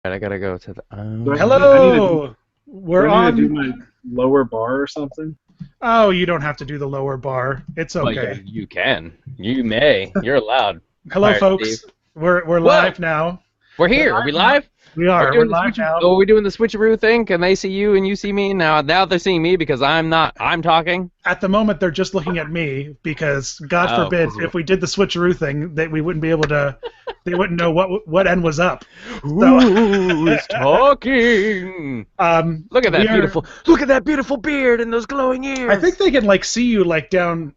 Right, I gotta go to the. Hello. Do We're I need to do on. my lower bar or something? Oh, you don't have to do the lower bar. It's Well, okay. you can. You may. You're allowed. Hello, Pirate Steve. folks. We're Whoa! live now. We're We're here. Are we live now. live? We Are we are. We're doing the live switch? now. Oh, are we doing the switcheroo thing? Can they see you and you see me? Now they're seeing me because I'm not. I'm talking. At the moment, they're just looking at me because, God Oh, forbid, 'cause you're. if we did the switcheroo thing, that we wouldn't be able to. They wouldn't know what end was up. So, Who's talking? Look at we that are. beautiful. Look at that beautiful beard and those glowing I ears. think they can see you down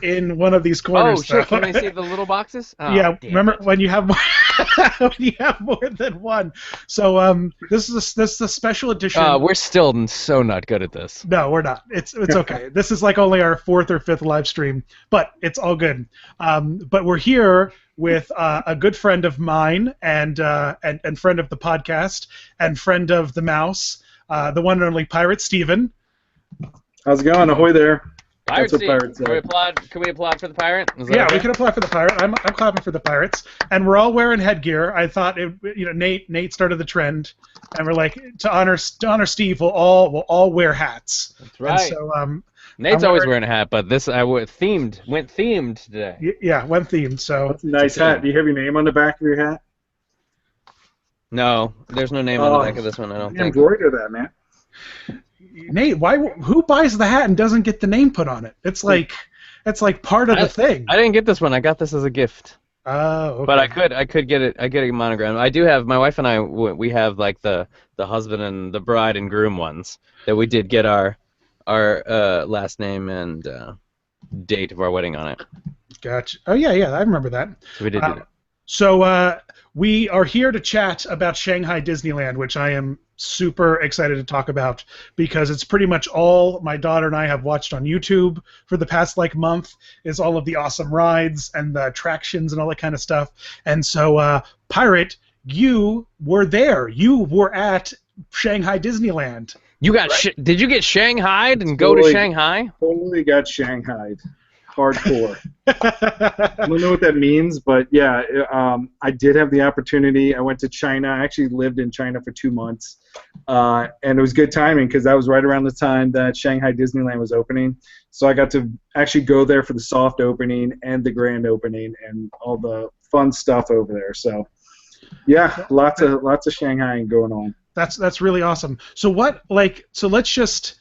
in one of these Oh corners, though. shit! Can they see the little boxes? Oh, Yeah, damn remember it. when you have more, when you have more than one. So this is a special edition. We're still so not good at this. No, we're not. It's okay. This is like only our fourth or fifth live stream, but it's all good. But we're here with a good friend of mine and friend of the podcast and friend of the mouse, the one and only Pirate Steven. How's it going? Ahoy there. Pirate That's what Steve. pirates Can say. we applaud? Can we applaud for the pirate? Is that Yeah, okay? we can apply for the pirate. I'm clapping for the pirates, and we're all wearing headgear. I thought Nate started the trend, and we're like to honor Steve, we'll all wear hats. That's And right. so Nate's I'm always wearing- wearing a hat, but this went themed today. yeah, one theme. So That's a nice It's a hat. Do you have your name on the back of your hat? No, there's no name on the back of this one. I don't think. Embroider that, man. Nate, who buys the hat and doesn't get the name put on it? It's like part of the thing. I didn't get this one. I got this as a gift. Oh, okay. But I could get it. I get a monogram. I do have my wife and I. We have like the husband and the bride and groom ones that we did get our last name and date of our wedding on it. Gotcha. Oh yeah, I remember that. So we did do that. So we are here to chat about Shanghai Disneyland, which I am super excited to talk about because it's pretty much all my daughter and I have watched on YouTube for the past month is all of the awesome rides and the attractions and all that kind of stuff. And so, Pirate, you were there. You were at Shanghai Disneyland. You got did you get Shanghaied and go to Totally. Shanghai? Totally got Shanghaied. Hardcore. I don't know what that means, but yeah, I did have the opportunity. I went to China. I actually lived in China for 2 months, and it was good timing because that was right around the time that Shanghai Disneyland was opening. So I got to actually go there for the soft opening and the grand opening and all the fun stuff over there. So yeah, lots of Shanghai going on. That's really awesome. So let's just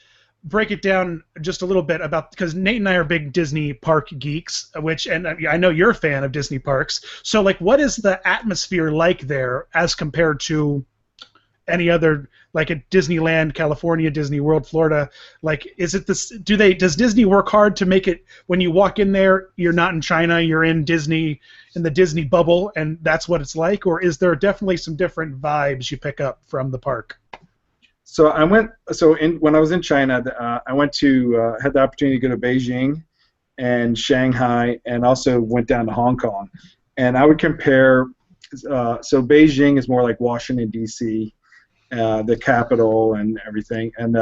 break it down just a little bit about because Nate and I are big Disney park geeks, and I know you're a fan of Disney parks. So what is the atmosphere like there as compared to any other at Disneyland, California, Disney World, Florida? Is it this? Does Disney work hard to make it when you walk in there, you're not in China, you're in Disney, in the Disney bubble, and that's what it's like, or is there definitely some different vibes you pick up from the park? So when I was in China, I went to had the opportunity to go to Beijing and Shanghai, and also went down to Hong Kong. And I would compare. So Beijing is more like Washington D.C., the capital and everything, and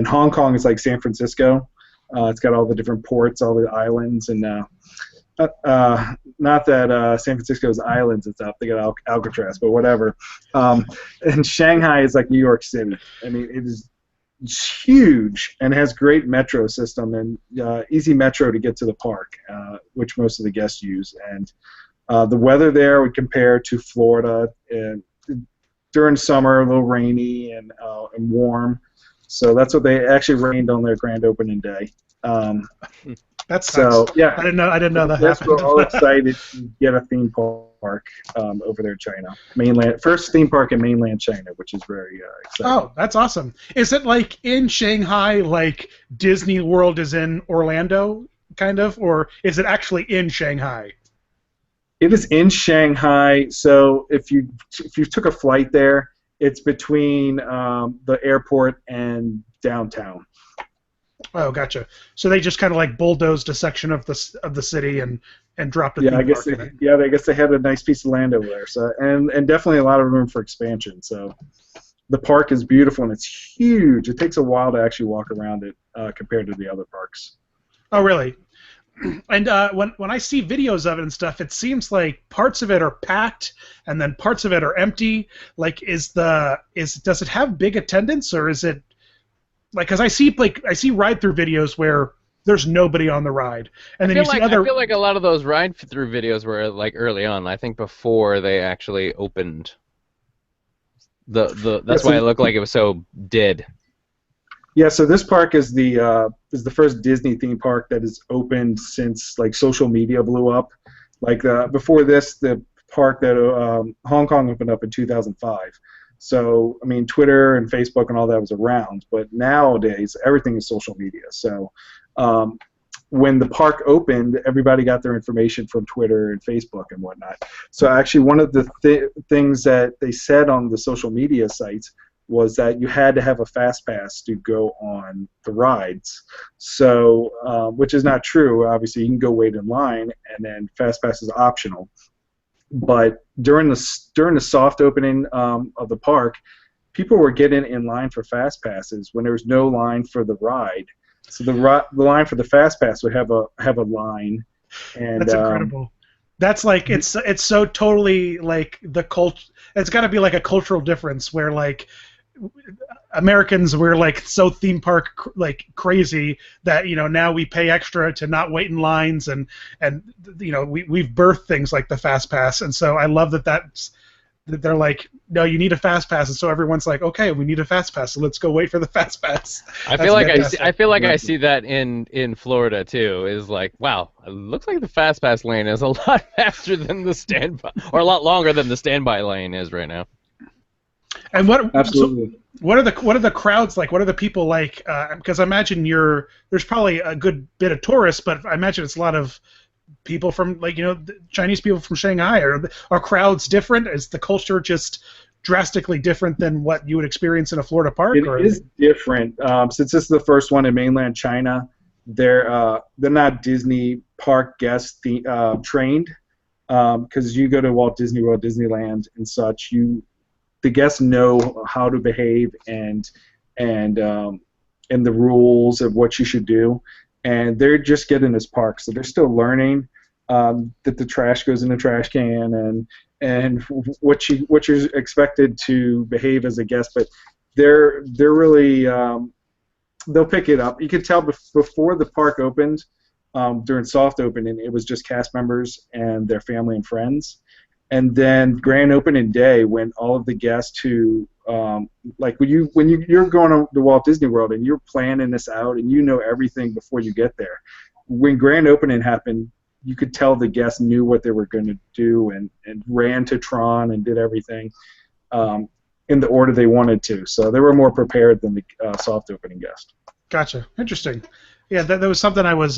Hong Kong is like San Francisco. It's got all the different ports, all the islands, and not that San Francisco's islands and stuff. They got Alcatraz, but whatever. And Shanghai is like New York City. I mean, it's huge and has great metro system and easy metro to get to the park, which most of the guests use. And the weather there would compare to Florida. And during summer, a little rainy and warm. So that's what they actually rained on their grand opening day. That's so yeah. I didn't know that Yes, happened. we're all excited to get a theme park over there in China. First theme park in mainland China, which is very exciting. Oh, that's awesome. Is it in Shanghai, like Disney World is in Orlando, kind of, or is it actually in Shanghai? It is in Shanghai. So if you took a flight there, it's between the airport and downtown. Oh, gotcha. So they just kind of bulldozed a section of the city and dropped a Yeah, theme I guess park in it. I guess they had a nice piece of land over there. So and definitely a lot of room for expansion. So the park is beautiful and it's huge. It takes a while to actually walk around it compared to the other parks. Oh, really? And when I see videos of it and stuff, it seems like parts of it are packed and then parts of it are empty. Like, does it have big attendance, or is it like, because I see ride through videos where there's nobody on the ride, and then you see I other. feel like a lot of those ride through videos were like early on. I think before they actually opened the Yeah, that's why it looked like it was so dead. yeah, so this park is the first Disney theme park that is opened since like social media blew up. Like before this, the park that Hong Kong opened up in 2005. So I mean, Twitter and Facebook and all that was around, but nowadays everything is social media. So um, when the park opened, everybody got their information from Twitter and Facebook and whatnot. So actually, one of the things that they said on the social media sites was that you had to have a fast pass to go on the rides. So, which is not true. Obviously, you can go wait in line, and then fast pass is optional. But during the soft opening of the park, people were getting in line for fast passes when there was no line for the ride. So the line for the fast pass would have a line, and That's incredible. That's like it's so totally like the cult. It's got to be like a cultural difference where like Americans were like so theme park like crazy that now we pay extra to not wait in lines, and we've birthed things like the fast pass, and so I love that they're like, no, you need a fast pass, and so everyone's like, okay, we need a fast pass, so let's go wait for the fast pass. I feel like I see that in Florida too. Is like, wow, it looks like the fast pass lane is a lot faster than the standby, or a lot longer than the standby lane is right now. And absolutely. So what are the crowds like? What are the people like? Because I imagine there's probably a good bit of tourists, but I imagine it's a lot of people from Chinese people from Shanghai. Are crowds different? Is the culture just drastically different than what you would experience in a Florida park? It is different. Since this is the first one in mainland China, they're not Disney park guest trained, because you go to Walt Disney World, Disneyland, and such. The guests know how to behave and the rules of what you should do, and they're just getting this park, so they're still learning that the trash goes in the trash can and what you're expected to behave as a guest, but they're really they'll pick it up. You could tell before the park opened, during soft opening, it was just cast members and their family and friends. And then grand opening day, when all of the guests who, like when you're going to Walt Disney World and you're planning this out and you know everything before you get there, when grand opening happened, you could tell the guests knew what they were going to do and ran to Tron and did everything in the order they wanted to. So they were more prepared than the soft opening guest. Gotcha. Interesting. Yeah, that was something I was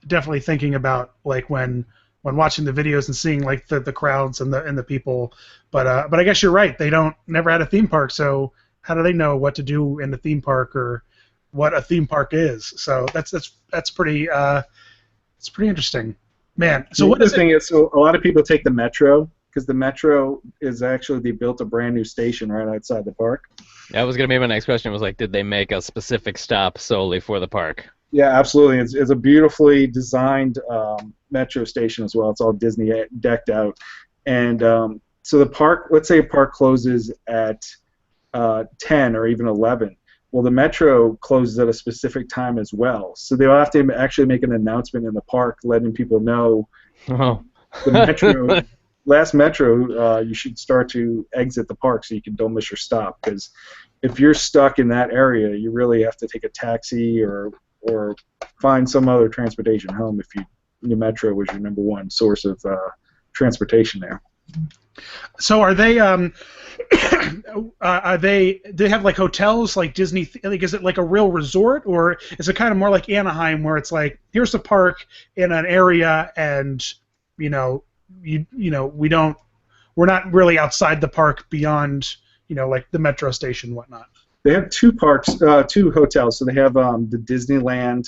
definitely thinking about, like when watching the videos and seeing like the crowds and the people, but I guess you're right. They never had a theme park, so how do they know what to do in a theme park or what a theme park is? So that's pretty it's pretty interesting, man. So what is the thing is, so a lot of people take the metro because the metro is actually they built a brand new station right outside the park. That was gonna be my next question. Was like, did they make a specific stop solely for the park? Yeah, absolutely. It's a beautifully designed metro station as well. It's all Disney decked out. And so the park, let's say a park closes at 10 or even 11. Well, the metro closes at a specific time as well. So they'll have to actually make an announcement in the park letting people know the metro, last metro, you should start to exit the park so you don't miss your stop. Because if you're stuck in that area, you really have to take a taxi or find some other transportation home if the metro was your number one source of transportation there. So are they do they have like hotels like Disney, like is it like a real resort, or is it kind of more like Anaheim where it's like here's the park in an area and we're not really outside the park beyond like the metro station and whatnot? They have two hotels. So they have the Disneyland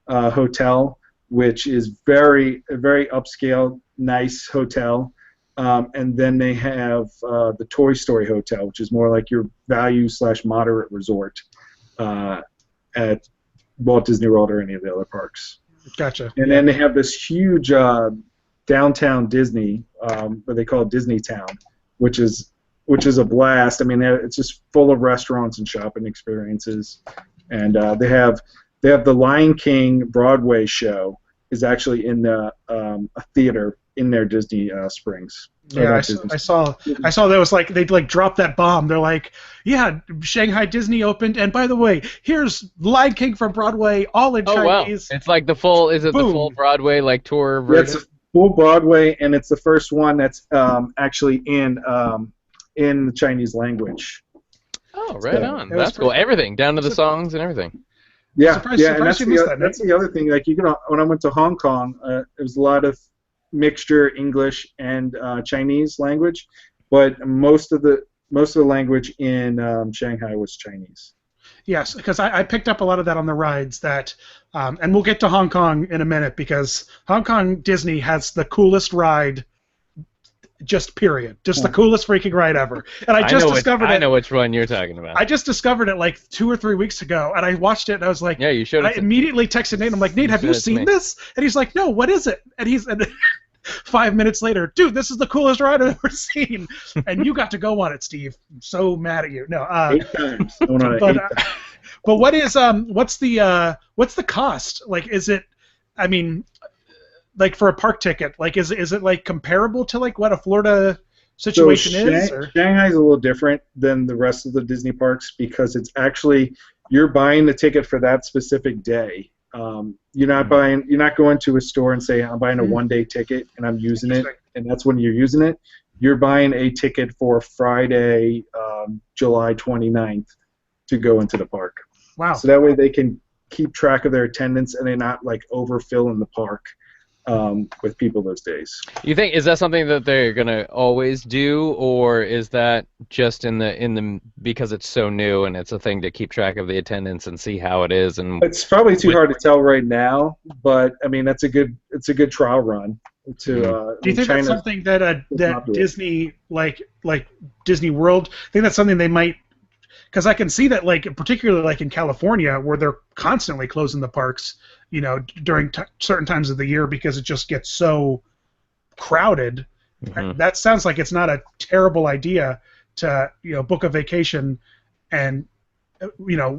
hotel, which is a very upscale, nice hotel. And then they have the Toy Story Hotel, which is more like your value/moderate resort at Walt Disney World or any of the other parks. Gotcha. And then they have this huge downtown Disney, what they call Disney Town, which is a blast. I mean, it's just full of restaurants and shopping experiences, and they have the Lion King Broadway show is actually in a theater in their Disney Springs. Yeah, I saw that was like they like dropped that bomb. They're like, yeah, Shanghai Disney opened, and by the way, here's Lion King from Broadway, all in Chinese. Wow. It's like the full. Is it Boom. the full Broadway like tour Yeah, version? it's a full Broadway, and it's the first one that's actually in the Chinese language. Oh, right on. That was That's cool. Everything down to the songs and everything. Yeah, Surprised and you missed that, that's the other thing. Like when I went to Hong Kong, there was a lot of mixture English and Chinese language, but most of the language in Shanghai was Chinese. Yes, because I picked up a lot of that on the rides. And we'll get to Hong Kong in a minute because Hong Kong Disney has the coolest ride. Just period. Just the coolest freaking ride ever. And I just discovered it. I know which one you're talking about. I just discovered it like 2 or 3 weeks ago, and I watched it, and I was like, yeah, you showed it. I immediately texted Nate. I'm like, Nate, have you seen this? And he's like, no, what is it? And 5 minutes later, dude, this is the coolest ride I've ever seen. And you got to go on it, Steve. I'm so mad at you. No. 8 times. Going on it 8 times. But what's the cost? Like, is it? I mean, like for a park ticket, like is it like comparable to like what a Florida situation is? Or? Shanghai's a little different than the rest of the Disney parks because it's actually you're buying the ticket for that specific day. You're not going to a store and say I'm buying a 1-day ticket and I'm using it, and that's when you're using it. You're buying a ticket for Friday, July 29th to go into the park. Wow. So that way they can keep track of their attendance and they're not like overfilling the park with people those days. You think is that something that they're gonna always do, or is that just in the because it's so new and it's a thing to keep track of the attendance and see how it is? And it's probably too hard to tell right now, but I mean it's a good trial run. To do you think that's something that Disney like Disney World? I think that's something they might. Because I can see that, like, particularly like in California, where they're constantly closing the parks, during certain times of the year because it just gets so crowded. Mm-hmm. That sounds like it's not a terrible idea to, book a vacation and,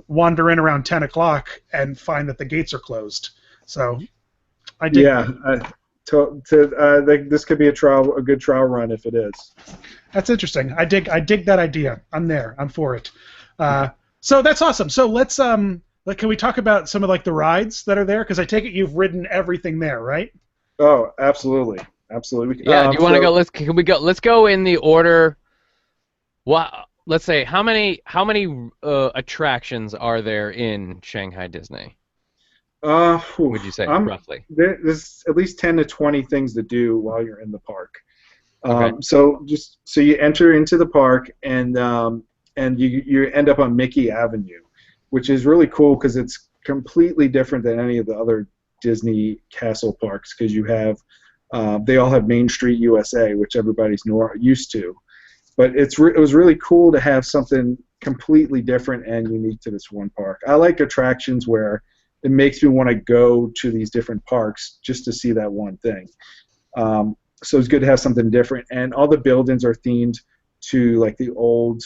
wander in around 10 o'clock and find that the gates are closed. So, I dig. Yeah, this could be a good trial run if it is. That's interesting. I dig that idea. I'm there. I'm for it. So that's awesome. So let's can we talk about some of like the rides that are there? Because I take it you've ridden everything there, right? Oh, absolutely. Yeah. Do you want to go? Can we go? Let's go in the order. Let's say how many attractions are there in Shanghai Disney? Would you say roughly? There's at least 10 to 20 things to do while you're in the park. Okay. So you enter into the park and you end up on Mickey Avenue, which is really cool because it's completely different than any of the other Disney castle parks because you have they all have Main Street USA, which everybody's used to, but it was really cool to have something completely different and unique to this one park. I like attractions where it makes me want to go to these different parks just to see that one thing. So it's good to have something different, and all the buildings are themed to like the old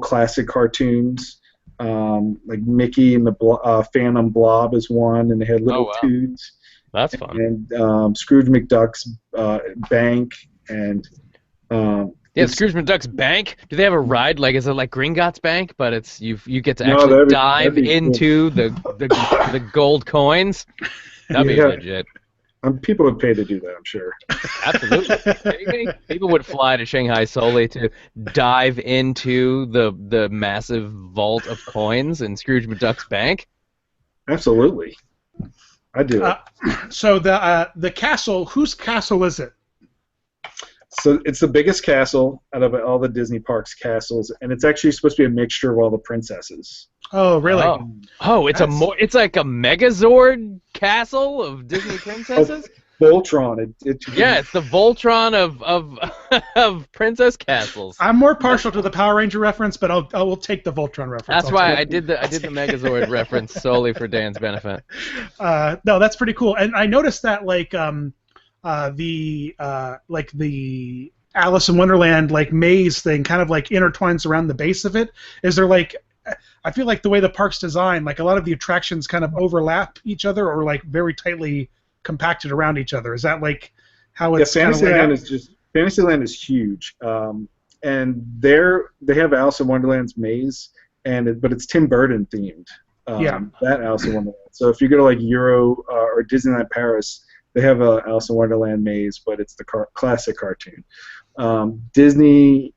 classic cartoons, like Mickey and the Phantom Blob is one, and they had little Toots. That's fun. And Scrooge McDuck's bank and. Scrooge McDuck's bank. Do they have a ride? Like, is it like Gringotts Bank, but it's you get to actually dive into the gold coins? That'd be legit. People would pay to do that, I'm sure. Absolutely. People would fly to Shanghai solely to dive into the massive vault of coins in Scrooge McDuck's bank. Absolutely. I do it. So the castle, whose castle is it? So it's the biggest castle out of all the Disney parks castles, and it's actually supposed to be a mixture of all the princesses. Oh, really? It's like a Megazord castle of Disney princesses? Voltron. Yeah, it's the Voltron of of Princess Castles. I'm more partial to the Power Ranger reference, but I will take the Voltron reference. That's why I did the Megazord reference solely for Dan's benefit. No, that's pretty cool. And I noticed that like the Alice in Wonderland like maze thing kind of like intertwines around the base of it. Is there like I feel like the way the park's designed, like a lot of the attractions kind of overlap each other or like very tightly compacted around each other. Is that like how it's Fantasyland is just Fantasyland is huge, and they have Alice in Wonderland's maze, but it's Tim Burton themed. That Alice in Wonderland. So if you go to like Euro or Disneyland Paris, they have a Alice in Wonderland maze, but it's the classic cartoon. Disney,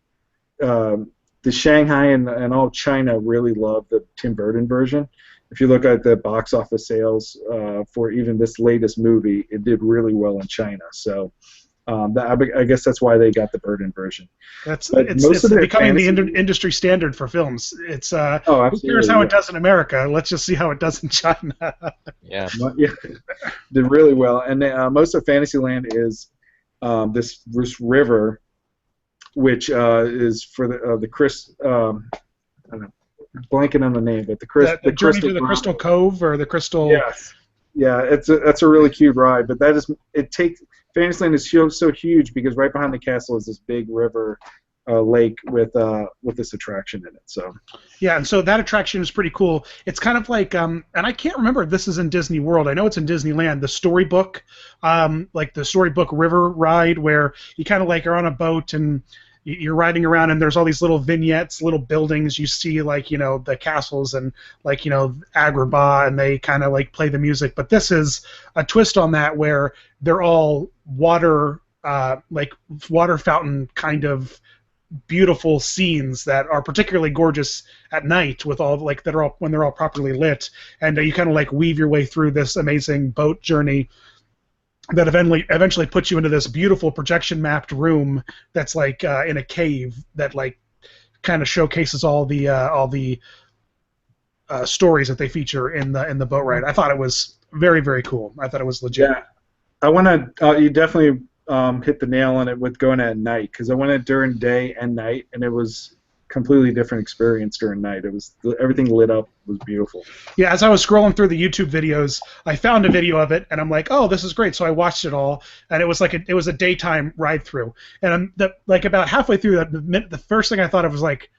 the Shanghai and all of China really love the Tim Burton version. If you look at the box office sales for even this latest movie, it did really well in China. So I guess that's why they got the Burton version. It's becoming the industry standard for films. It's who cares how it does in America? Let's just see how it does in China. Yeah, did really well. And most of Fantasyland is this river, which is for the I don't know, blanking on the name, but the journey to the Crystal Cove or the Crystal. Yes. Yeah, that's a really cute ride, but Fantasyland is so huge because right behind the castle is this big river lake with this attraction in it. So yeah, and so that attraction is pretty cool. It's kind of like and I can't remember if this is in Disney World. I know it's in Disneyland. The Storybook, like the Storybook River ride, where you kind of like are on a boat and you're riding around and there's all these little vignettes, little buildings. You see like the castles and like Agrabah, and they kind of like play the music. But this is a twist on that where they're all water, like water fountain kind of beautiful scenes that are particularly gorgeous at night with all like when they're all properly lit, and you kind of like weave your way through this amazing boat journey that eventually puts you into this beautiful projection mapped room that's like in a cave that like kind of showcases all the stories that they feature in the boat ride. I thought it was very, very cool. I thought it was legit. Yeah, I want to. You definitely hit the nail on it with going at night, because I went it during day and night, and it was completely different experience during night. It was everything lit up. It was beautiful. Yeah, as I was scrolling through the YouTube videos, I found a video of it, and I'm like, oh, this is great. So I watched it all, and it was like it was a daytime ride through. And like about halfway through that, the first thing I thought of was like,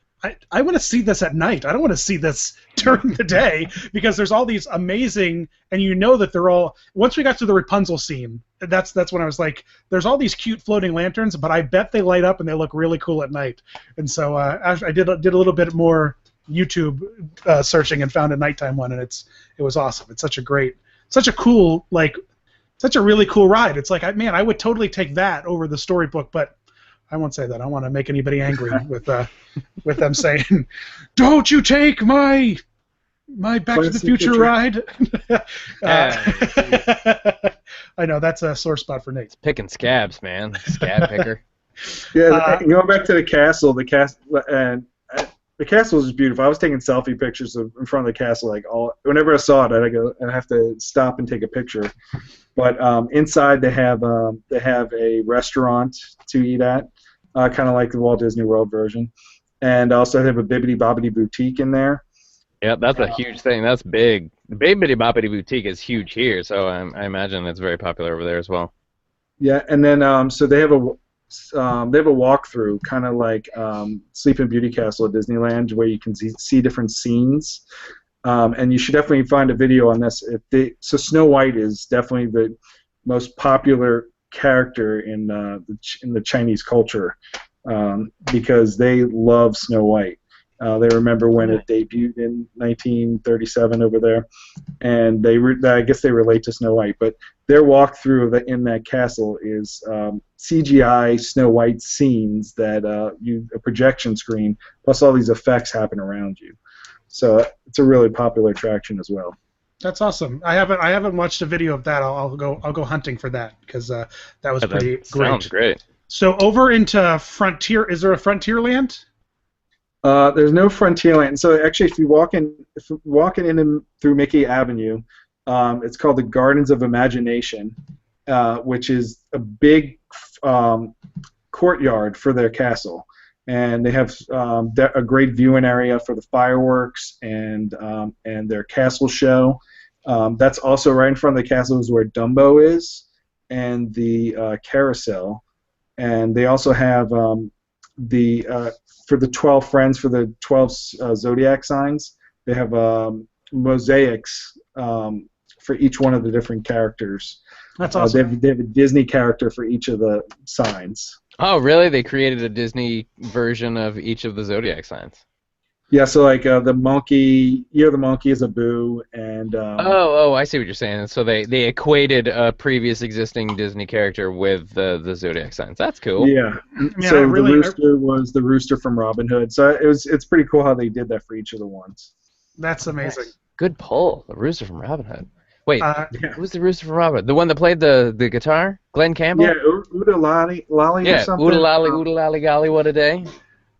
I want to see this at night. I don't want to see this during the day, because there's all these amazing, and that they're all. Once we got to the Rapunzel scene, that's when I was like, there's all these cute floating lanterns, but I bet they light up and they look really cool at night. And so I did a little bit more YouTube searching and found a nighttime one, and it was awesome. It's such a really cool ride. It's like, I would totally take that over the Storybook, but I won't say that. I don't want to make anybody angry with them saying, "Don't you take my Back to the Future ride." I know that's a sore spot for Nate. It's picking scabs, man. Scab picker. Yeah, going back to the castle, the castle is beautiful. I was taking selfie pictures in front of the castle, whenever I saw it, I'd have to stop and take a picture. But inside they have a restaurant to eat at, kind of like the Walt Disney World version, and also they have a Bibbidi Bobbidi Boutique in there. Yeah, that's a huge thing. That's big. The Bibbidi Bobbidi Boutique is huge here, so I imagine it's very popular over there as well. Yeah, and then so they have a walkthrough, kind of like Sleeping Beauty Castle at Disneyland, where you can see different scenes. And you should definitely find a video on this. So Snow White is definitely the most popular character in the Chinese culture, because they love Snow White. They remember when it debuted in 1937 over there, and I guess they relate to Snow White. But their walkthrough in that castle is CGI Snow White scenes that a projection screen plus all these effects happen around you. So it's a really popular attraction as well. That's awesome. I haven't watched a video of that. I'll go hunting for that, because that was pretty great. Sounds great. So over into Frontier, is there a Frontierland? There's no Frontierland. So actually, if you're walking in through Mickey Avenue, it's called the Gardens of Imagination, which is a big courtyard for their castle. And they have a great viewing area for the fireworks and their castle show. That's also right in front of the castle is where Dumbo is, and the carousel. And they also have for the 12 friends, for the 12 zodiac signs, they have mosaics for each one of the different characters. That's awesome. They have a Disney character for each of the signs. Oh, really? They created a Disney version of each of the zodiac signs. Yeah, so like the monkey, the monkey is a Boo, and I see what you're saying. So they equated a previous existing Disney character with the zodiac signs. That's cool. Yeah. So the rooster was the rooster from Robin Hood. So it's pretty cool how they did that for each of the ones. That's amazing. Good pull. The rooster from Robin Hood. Wait, who's the rooster from Robin Hood? The one that played the guitar? Glenn Campbell? Yeah, Ooda Lolly or something. Ooda Lolly Golly, what a day.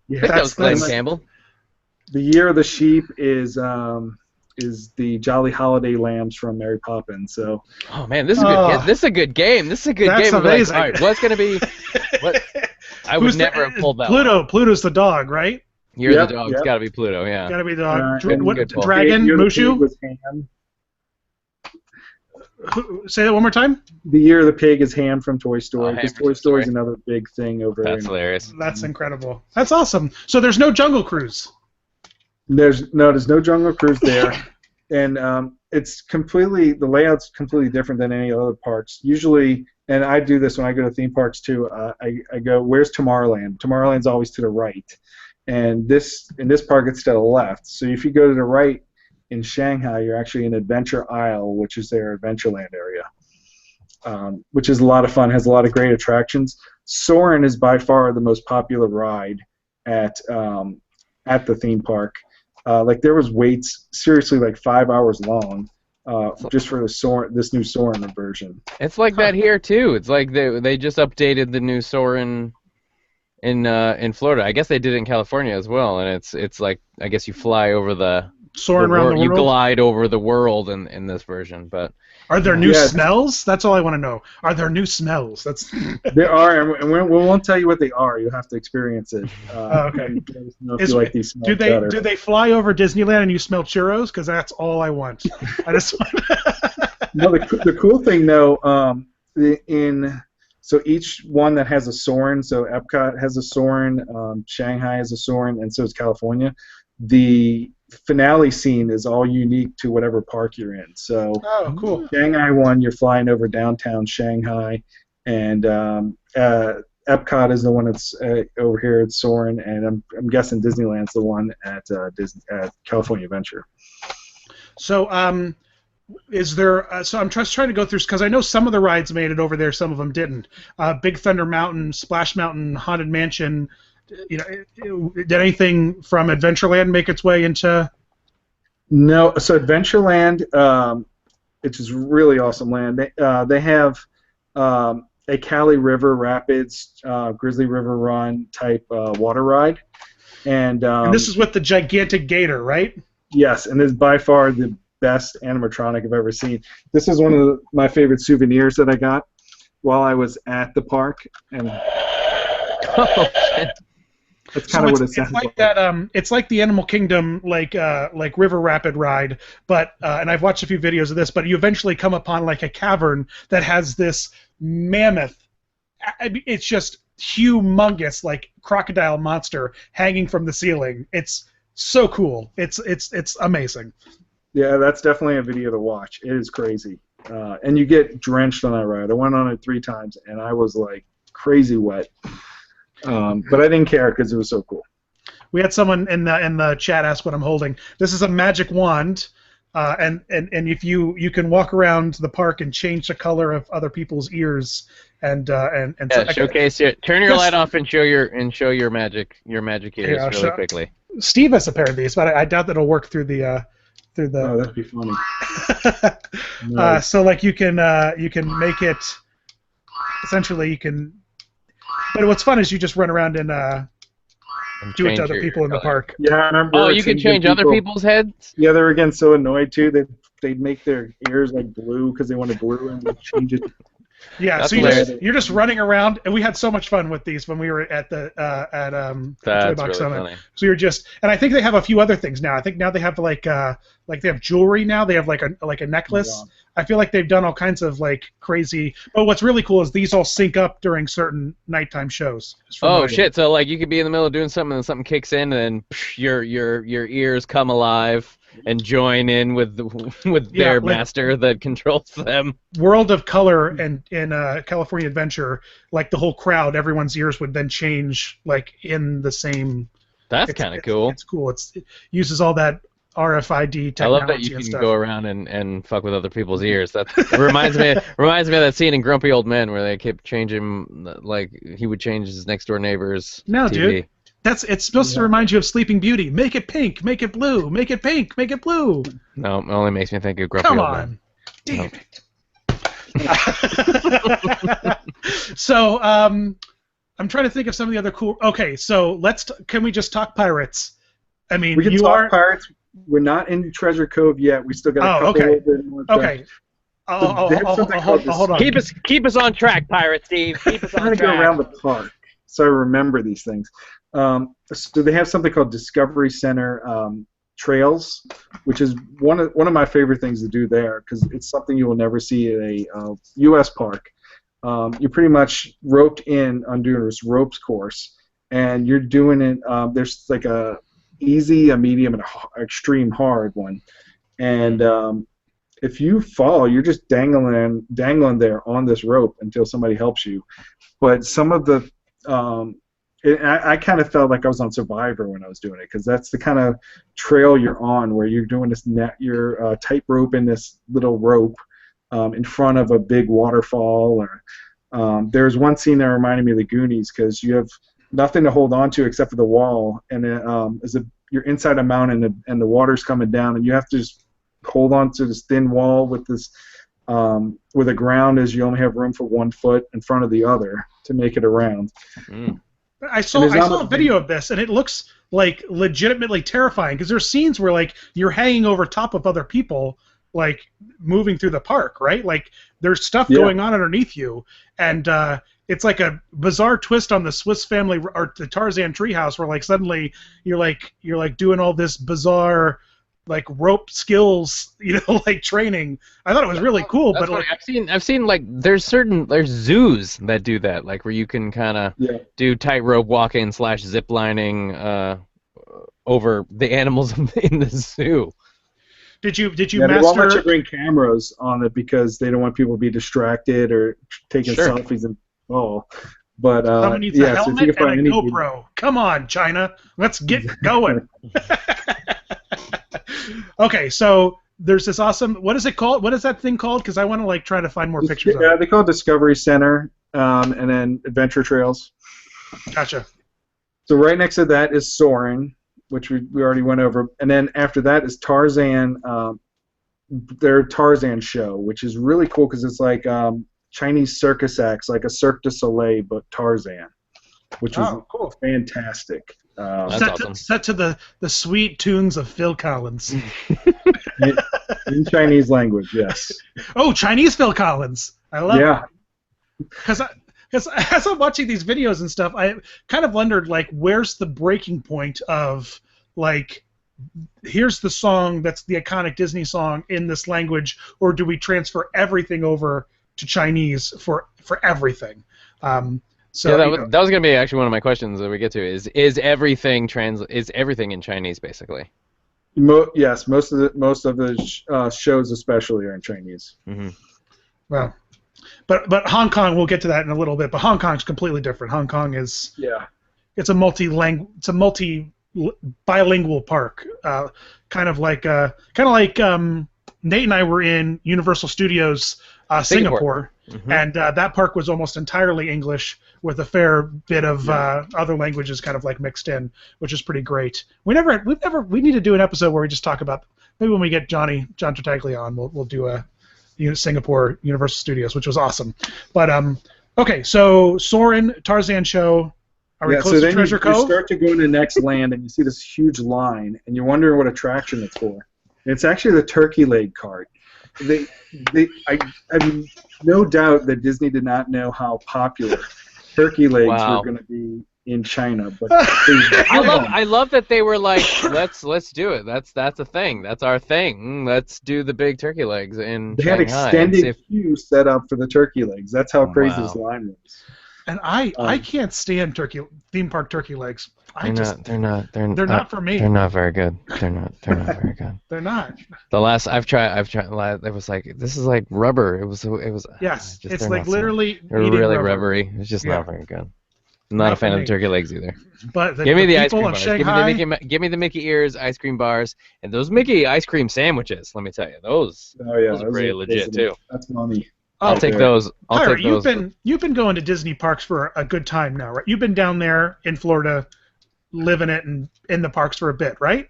Yeah, I think that was Glenn Campbell. The Year of the Sheep is the Jolly Holiday Lambs from Mary Poppins. So. Oh man, this is a good. This is a good game. This is a good That's game. Amazing. Like, all right, what's gonna be? What? I would never have pulled that. Pluto. Pluto's the dog, right? You're the dog. It's got to be Pluto. Yeah. Got to be the dog. What? Dragon. Mushu. Say that one more time. The Year of the Pig is Ham from Toy Story. Because Ham Toy Story is another big thing over there. That's hilarious. That's incredible. That's awesome. So there's no Jungle Cruise. There's no Jungle Cruise there, and the layout's completely different than any other parks. Usually, and I do this when I go to theme parks too. I go, where's Tomorrowland? Tomorrowland's always to the right, and in this park it's to the left. So if you go to the right in Shanghai, you're actually in Adventure Isle, which is their Adventureland area, which is a lot of fun. Has a lot of great attractions. Soarin' is by far the most popular ride at the theme park. Like there was waits seriously like 5 hours long just for this new Soarin' version. It's like that here too. It's like they just updated the new Soarin' in Florida. I guess they did it in California as well, and it's like I guess you fly over the Soaring around the world. You glide over the world in this version, but. Are there new smells? That's all I want to know. Are there new smells? There are, and we won't tell you what they are. You'll have to experience it. Okay. Do they fly over Disneyland and you smell churros? Because that's all I want. I just want. No, the cool thing though, so each one that has a Soarin', so Epcot has a Soarin', Shanghai has a Soarin', and so does California. The finale scene is all unique to whatever park you're in. So, cool. Shanghai one, you're flying over downtown Shanghai, and Epcot is the one that's over here at Soarin', and I'm guessing Disneyland's the one at California Adventure. So, is there? So I'm just trying to go through because I know some of the rides made it over there, some of them didn't. Big Thunder Mountain, Splash Mountain, Haunted Mansion. Did anything from Adventureland make its way into? No. So Adventureland, which is really awesome land. They have A.K.A. River Rapids, Grizzly River Run type water ride, and this is with the gigantic gator, right? Yes, and it's by far the best animatronic I've ever seen. This is one of my favorite souvenirs that I got while I was at the park, and. Oh, shit. That's kind of what it sounds like. That, it's like the Animal Kingdom, like River Rapid ride, but and I've watched a few videos of this. But you eventually come upon like a cavern that has this mammoth. It's just humongous, like crocodile monster hanging from the ceiling. It's so cool. It's amazing. Yeah, that's definitely a video to watch. It is crazy, and you get drenched on that ride. I went on it 3 times, and I was like crazy wet. But I didn't care because it was so cool. We had someone in the chat ask what I'm holding. This is a magic wand, and if you can walk around the park and change the color of other people's ears and showcase it. Turn your light off and show your magic ears really quickly. Steve has a pair of these, but I doubt that it'll work through the. Oh, that'd be funny. Nice. So like you can make it. Essentially, you can. But what's fun is you just run around and do it to other people in the park. Yeah, I remember. Oh, you can change other people's heads? Yeah, they were getting so annoyed too that they'd make their ears like blue because they wanted blue and they'd change it. Yeah, That's so hilarious. you're just running around, and we had so much fun with these when we were at the Toy That's Box really Summit. funny. So you're just, and I think they have a few other things now. I think now they have like they have jewelry now. They have like a necklace. Wow. I feel like they've done all kinds of like crazy. But what's really cool is these all sync up during certain nighttime shows. Just from Oh what I- shit! So like you could be in the middle of doing something and something kicks in and then your ears come alive and join in with with Yeah, their like- master that controls them. World of Color and in California Adventure, like the whole crowd, everyone's ears would then change like in the same. That's It's- kind of it's- cool. It's cool. It uses all that RFID I technology love that you and can stuff. go around and fuck with other people's ears. That reminds me of that scene in Grumpy Old Men where they kept changing, like he would change his next door neighbor's No, TV. dude. It's supposed to remind you of Sleeping Beauty. Make it pink, make it blue, make it pink, make it blue. No, it only makes me think of Grumpy Come Old Men. on. Damn it. So, I'm trying to think of some of the other cool. Okay, so can we just talk pirates? I mean, We can you talk are pirates. We're not in Treasure Cove yet. We still got a Oh, couple okay. of bit more. okay. they have something called Hold on. Keep us on track, Pirate Steve. Keep us I'm on trying to go track. around the park, so I remember these things. So they have something called Discovery Center trails, which is one of my favorite things to do there because it's something you will never see at a U.S. park. You're pretty much roped in on doing this ropes course, and you're doing it. There's like a easy, a medium, and a extreme hard one, and if you fall, you're just dangling there on this rope until somebody helps you. But some of the I kind of felt like I was on Survivor when I was doing it because that's the kind of trail you're on where you're doing this you're tightrope in this little rope in front of a big waterfall. Or there's one scene that reminded me of the Goonies because you have nothing to hold on to except for the wall, and you're inside a mountain and the water's coming down, and you have to just hold on to this thin wall with this where the ground is you only have room for 1 foot in front of the other to make it around. Mm. I saw a video of this, and it looks like legitimately terrifying because there's scenes where like you're hanging over top of other people, like moving through the park, right? Like there's stuff going on underneath you, and it's like a bizarre twist on the Swiss Family or the Tarzan treehouse, where like suddenly you're like doing all this bizarre like rope skills, like training. I thought it was really cool, That's but like funny. I've seen like there's zoos that do that, like where you can kind of do tightrope walking / zip lining over the animals in the zoo. did you They won't let master? you bring cameras on it because they don't want people to be distracted or taking selfies and fall. But Someone needs a so if helmet you can find and a any GoPro. Come on, China, let's get going. Okay, so there's this awesome. What is it called? What is that thing called? Because I want to like try to find more pictures of it. they call it Discovery Center, and then Adventure Trails. Gotcha. So right next to that is Soarin', which we already went over, and then after that is Tarzan. Their Tarzan show, which is really cool because it's like Chinese circus acts, like a Cirque du Soleil, but Tarzan, which is cool. fantastic. That's awesome. Set to the sweet tunes of Phil Collins. In Chinese language, yes. Oh, Chinese Phil Collins. I love it. Yeah. Because as I'm watching these videos and stuff, I kind of wondered, like, where's the breaking point of, like, here's the song that's the iconic Disney song in this language, or do we transfer everything over to Chinese for everything? So that was gonna be actually one of my questions that we get to is everything in Chinese basically? Yes, most of the shows especially are in Chinese. Mm-hmm. Well, but Hong Kong, we'll get to that in a little bit. But Hong Kong's completely different. Hong Kong is it's a multi bilingual park, kind of like Nate and I were in Universal Studios Singapore. Mm-hmm. And that park was almost entirely English with a fair bit of other languages kind of like mixed in, which is pretty great. We need to do an episode where we just talk about, maybe when we get John Tartaglia on, we'll do a Singapore Universal Studios, which was awesome. But okay, so Soarin', Tarzan show. Are we close to Treasure Cove? You start to go into the next land and you see this huge line and you're wondering what attraction it's for. And it's actually the turkey leg cart. they, I mean, no doubt that Disney did not know how popular turkey legs were Wow. going to be in China, but they I love that they were like, let's do it. That's a thing. That's our thing. Let's do the big turkey legs in they had Shanghai and see extended if. queues set up for the turkey legs. That's how crazy this Wow. line was. And I can't stand theme park turkey legs. They're not for me. They're not very good. They're not very good. They're not. The last I've tried. It was like this is like rubber. It was. Yes, just, it's they're like not literally they're eating really rubber. rubbery. It's just Yeah. not very good. I'm not a Not fan for of me. the turkey legs either. But Give me the ice people cream of bars. Shanghai, Give me the Mickey ears, ice cream bars, and those Mickey ice cream sandwiches. Let me tell you, those Oh yeah, those are pretty legit too. That's money. I'll Oh, take there. those. I'll Pirate, take those. you've been going to Disney parks for a good time now, right? You've been down there in Florida, living it and in the parks for a bit, right?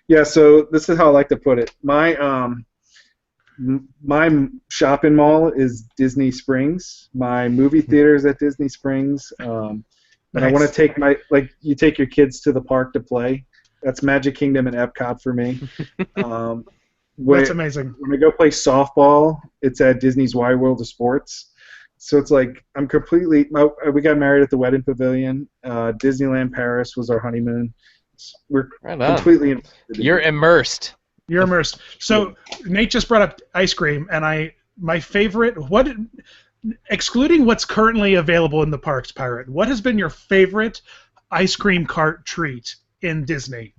Yeah, so this is how I like to put it. My shopping mall is Disney Springs. My movie theater is at Disney Springs. And I want to take you take your kids to the park to play. That's Magic Kingdom and Epcot for me. That's amazing. When I go play softball, it's at Disney's Wide World of Sports. So it's like I'm completely. We got married at the Wedding Pavilion. Disneyland Paris was our honeymoon. We're Right on. completely. You're immersed. You're immersed. So Nate just brought up ice cream, and my favorite. Excluding what's currently available in the parks, Pirate, what has been your favorite ice cream cart treat in Disney,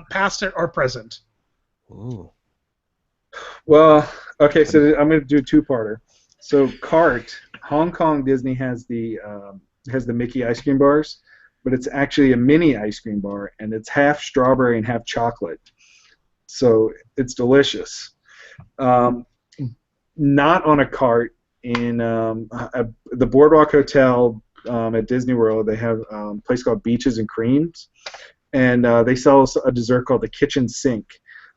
past or present? Ooh. Well, okay, so I'm going to do a two-parter. So cart, Hong Kong Disney has the Mickey ice cream bars, but it's actually a mini ice cream bar, and it's half strawberry and half chocolate. So it's delicious. Not on a cart in the Boardwalk Hotel at Disney World. They have a place called Beaches and Creams, and they sell a dessert called the kitchen sink.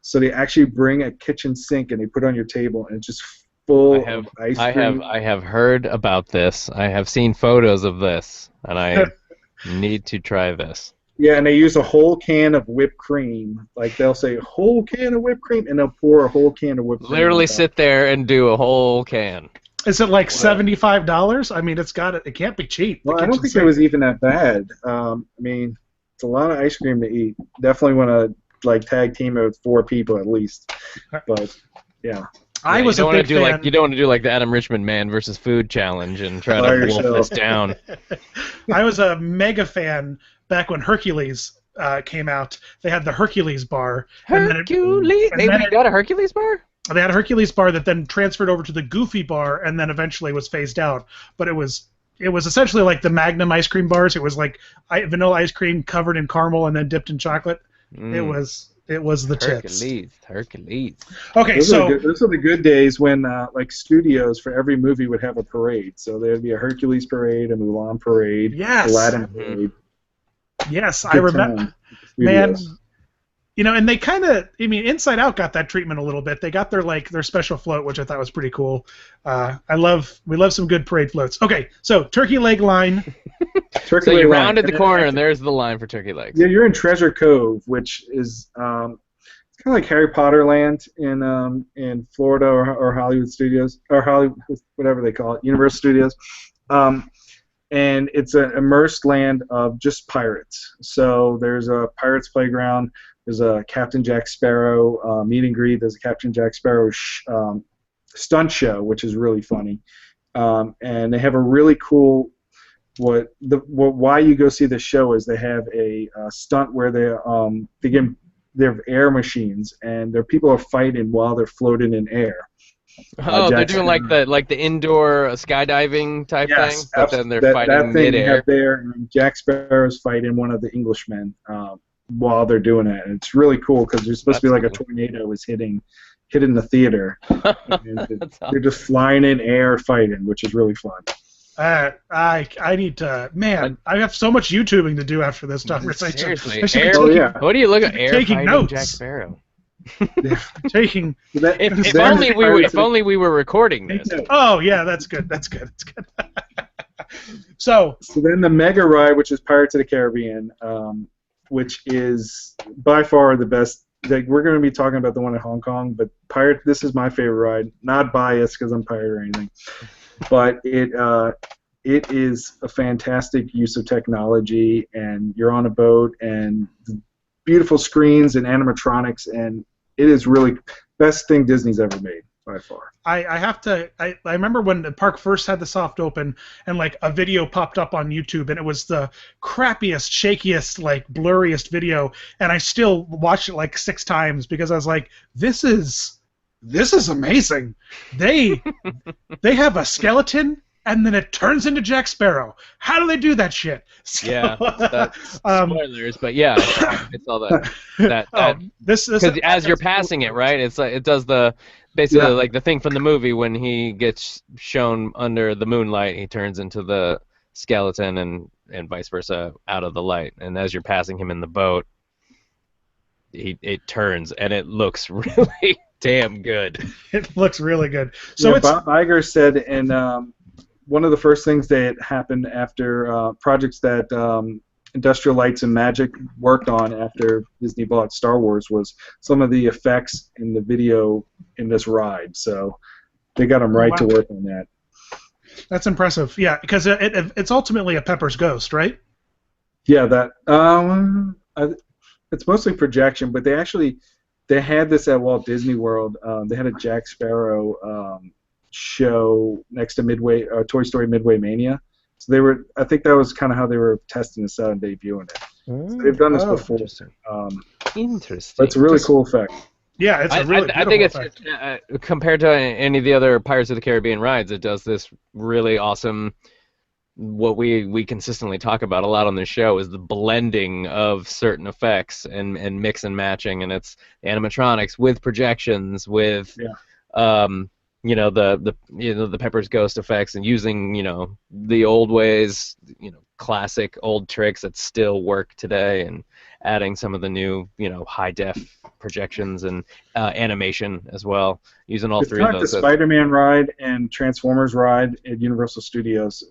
So they actually bring a kitchen sink and they put it on your table, and it's just full of ice cream. I have heard about this. I have seen photos of this, and I need to try this. Yeah, and they use a whole can of whipped cream. Like they'll say whole can of whipped cream, and they'll pour a whole can of whipped cream. Literally sit there and do a whole can. Is it like $75? I mean, it can't be cheap. Well, I don't think it was even that bad. I mean, it's a lot of ice cream to eat. Definitely want to tag team it with 4 people at least. But yeah. I was a big fan. You don't want to do like the Adam Richmond Man versus Food challenge and try to wolf this down. I was a mega fan back when Hercules came out. They had the Hercules bar. Hercules. They got a Hercules bar? They had a Hercules bar that then transferred over to the Goofy bar and then eventually was phased out. But it was essentially like the Magnum ice cream bars. It was like vanilla ice cream covered in caramel and then dipped in chocolate. It was the tits. Hercules. Okay, those are the good days when studios for every movie would have a parade. So there'd be a Hercules parade, a Mulan parade, yes, Aladdin parade. Yes, I remember. Man, and they kind of, Inside Out got that treatment a little bit. They got their special float, which I thought was pretty cool. We love some good parade floats. Okay, so turkey leg line. So you rounded the corner, and there's the line for turkey legs. Yeah, you're in Treasure Cove, which is it's kind of like Harry Potter Land in Florida or Hollywood Studios or Hollywood, whatever they call it, Universal Studios. And it's an immersed land of just pirates. So there's a pirates playground. There's a Captain Jack Sparrow meet and greet. There's a Captain Jack Sparrow stunt show, which is really funny. And they have a really cool. Why you go see the show is they have a stunt where they have air machines and their people are fighting while they're floating in air. They're doing like the indoor skydiving type thing, but then they're fighting midair. There, and Jack Sparrow's fighting one of the Englishmen while they're doing it. And it's really cool because there's supposed to be like a tornado is hitting the theater. They're just flying in air fighting, which is really fun. I need to, man. I have so much YouTubing to do after this conversation. Seriously, what do you look at? Air taking fighting notes. Jack Sparrow. Taking. If only we were recording this. Oh yeah, that's good. That's good. So then the mega ride, which is Pirates of the Caribbean, which is by far the best like we're going to be talking about the one in Hong Kong, but Pirate. This is my favorite ride. Not biased because I'm pirate or anything, but it is a fantastic use of technology, and you're on a boat and beautiful screens and animatronics, and it is really best thing Disney's ever made by far. I have to. I remember when the park first had the soft open, and like a video popped up on YouTube, and it was the crappiest, shakiest, like blurriest video, and I still watched it like 6 times because I was like, this is amazing. They have a skeleton, and then it turns into Jack Sparrow. How do they do that shit? So, Yeah, that's spoilers, but yeah, it's all that this because as you're passing it, right? It's like it does the basically like the thing from the movie when he gets shown under the moonlight, he turns into the skeleton and vice versa out of the light, and as you're passing him in the boat, it turns and it looks really damn good. It looks really good. So yeah, it's Bob Iger said in one of the first things that happened after projects that Industrial Lights and Magic worked on after Disney bought Star Wars was some of the effects in the video in this ride. So they got them right to work on that. That's impressive. Yeah, because it's ultimately a Pepper's Ghost, right? Yeah, that it's mostly projection, but they had this at Walt Disney World. They had a Jack Sparrow show next to Toy Story Midway Mania. So I think that was kind of how they were testing this out and debuting it. So they've done this before. Interesting. But it's a really cool effect. Yeah, it's a really I think it's effect. compared to any of the other Pirates of the Caribbean rides, it does this really awesome. What we consistently talk about a lot on this show is the blending of certain effects and mix and matching, and it's animatronics with projections with the Pepper's Ghost effects and using the old ways, classic old tricks that still work today, and adding some of the new high def projections and animation as well, using all three of those. It's kind of the Spider-Man ride and Transformers ride at Universal Studios,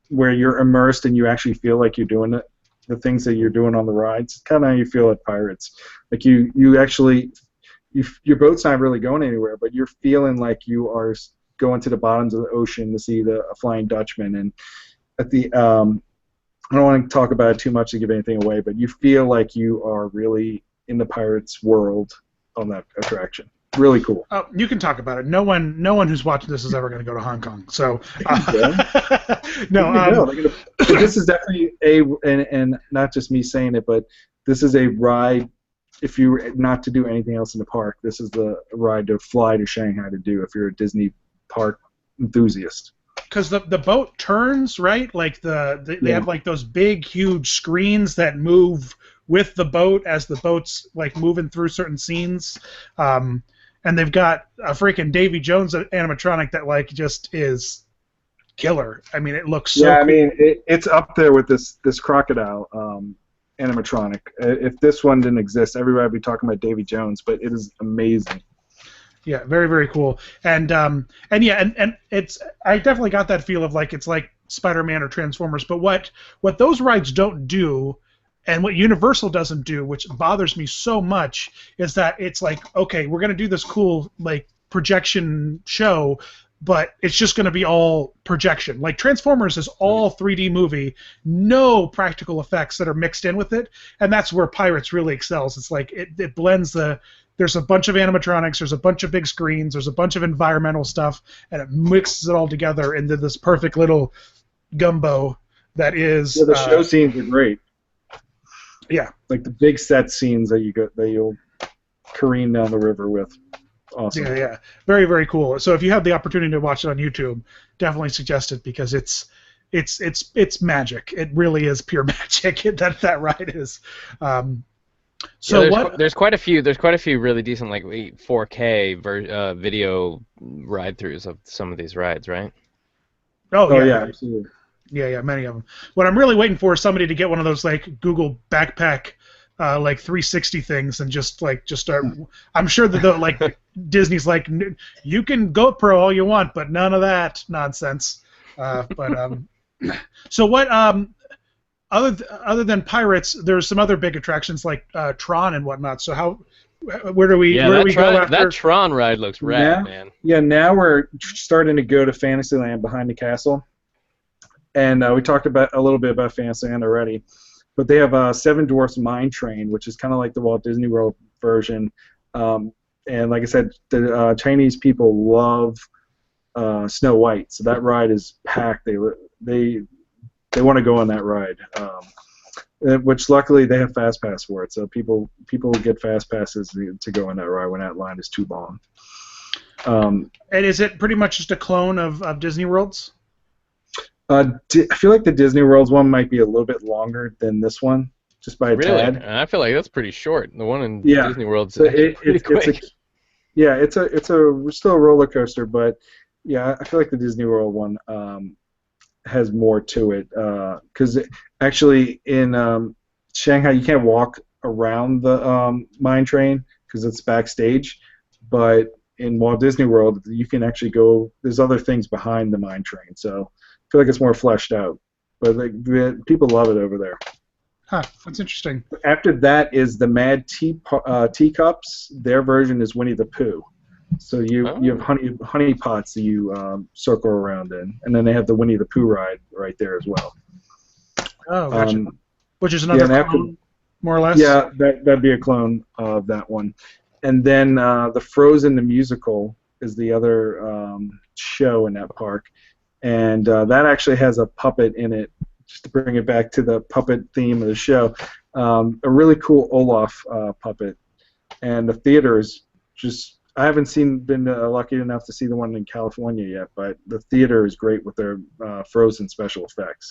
where you're immersed and you actually feel like you're doing it, the things that you're doing on the rides. It's kind of how you feel at Pirates. Like you actually. Your boat's not really going anywhere, but you're feeling like you are going to the bottoms of the ocean to see the Flying Dutchman. And at the I don't want to talk about it too much to give anything away, but you feel like you are really in the Pirates world on that attraction. Really cool. You can talk about it. No one who's watching this is ever going to go to Hong Kong. So this is definitely and not just me saying it, but this is a ride. If you were not to do anything else in the park, this is the ride to fly to Shanghai to do if you're a Disney park enthusiast. Because the boat turns, right? Like they have like those big, huge screens that move with the boat as the boat's like moving through certain scenes, and they've got a freaking Davy Jones animatronic that like just is killer. I mean, it looks so. Yeah, cool. I mean, it's up there with this crocodile. Animatronic. If this one didn't exist, everybody would be talking about Davy Jones, but it is amazing. Yeah, very, very cool. And it's I definitely got that feel of like it's like Spider-Man or Transformers, but what those rides don't do and what Universal doesn't do, which bothers me so much, is that it's like, okay, we're going to do this cool like projection show, but it's just going to be all projection. Like Transformers is all 3D movie, no practical effects that are mixed in with it, and that's where Pirates really excels. It's like it blends there's a bunch of animatronics, there's a bunch of big screens, there's a bunch of environmental stuff, and it mixes it all together into this perfect little gumbo that is. Yeah, the show scenes are great. Yeah, like the big set scenes that you'll careen down the river with. Awesome. Yeah, very, very cool. So if you have the opportunity to watch it on YouTube, definitely suggest it because it's magic. It really is pure magic. that ride is. There's quite a few really decent like 4K video ride throughs of some of these rides, right? Oh yeah, absolutely. Yeah, many of them. What I'm really waiting for is somebody to get one of those like Google backpack. Like 360 things and just start. I'm sure that like Disney's like you can GoPro all you want, but none of that nonsense. So what? Other than Pirates, there's some other big attractions like Tron and whatnot. So Where do we Yeah, where do that we go after? that Tron ride looks rad, man. Yeah, now we're starting to go to Fantasyland behind the castle, and we talked about a little bit about Fantasyland already, but they have a Seven Dwarfs Mine Train, which is kind of like the Walt Disney World version, and like I said, the Chinese people love Snow White, so that ride is packed. They want to go on that ride. Which luckily they have fast pass for it, so people get fast passes to go on that ride when that line is too long. And is it pretty much just a clone of Disney World's? I feel like the Disney World's one might be a little bit longer than this one, just by a Really? tad. And I feel like that's pretty short. The one in Yeah. Disney World's So actually pretty quick. it's still a roller coaster, but yeah, I feel like the Disney World one has more to it, because actually in Shanghai you can't walk around the mine train because it's backstage, but in Walt Disney World you can actually go. There's other things behind the mine train, so I feel like it's more fleshed out. But people love it over there. Huh, that's interesting. After that is the Mad Teacups. Their version is Winnie the Pooh. So you have honey pots that you circle around in, and then they have the Winnie the Pooh ride right there as well. Oh, gotcha. Which is another clone, more or less. Yeah, that'd be a clone of that one. And then the Frozen the musical is the other show in that park, and that actually has a puppet in it. Just to bring it back to the puppet theme of the show, a really cool Olaf puppet, and the theater is just. I haven't been lucky enough to see the one in California yet, but the theater is great with their Frozen special effects.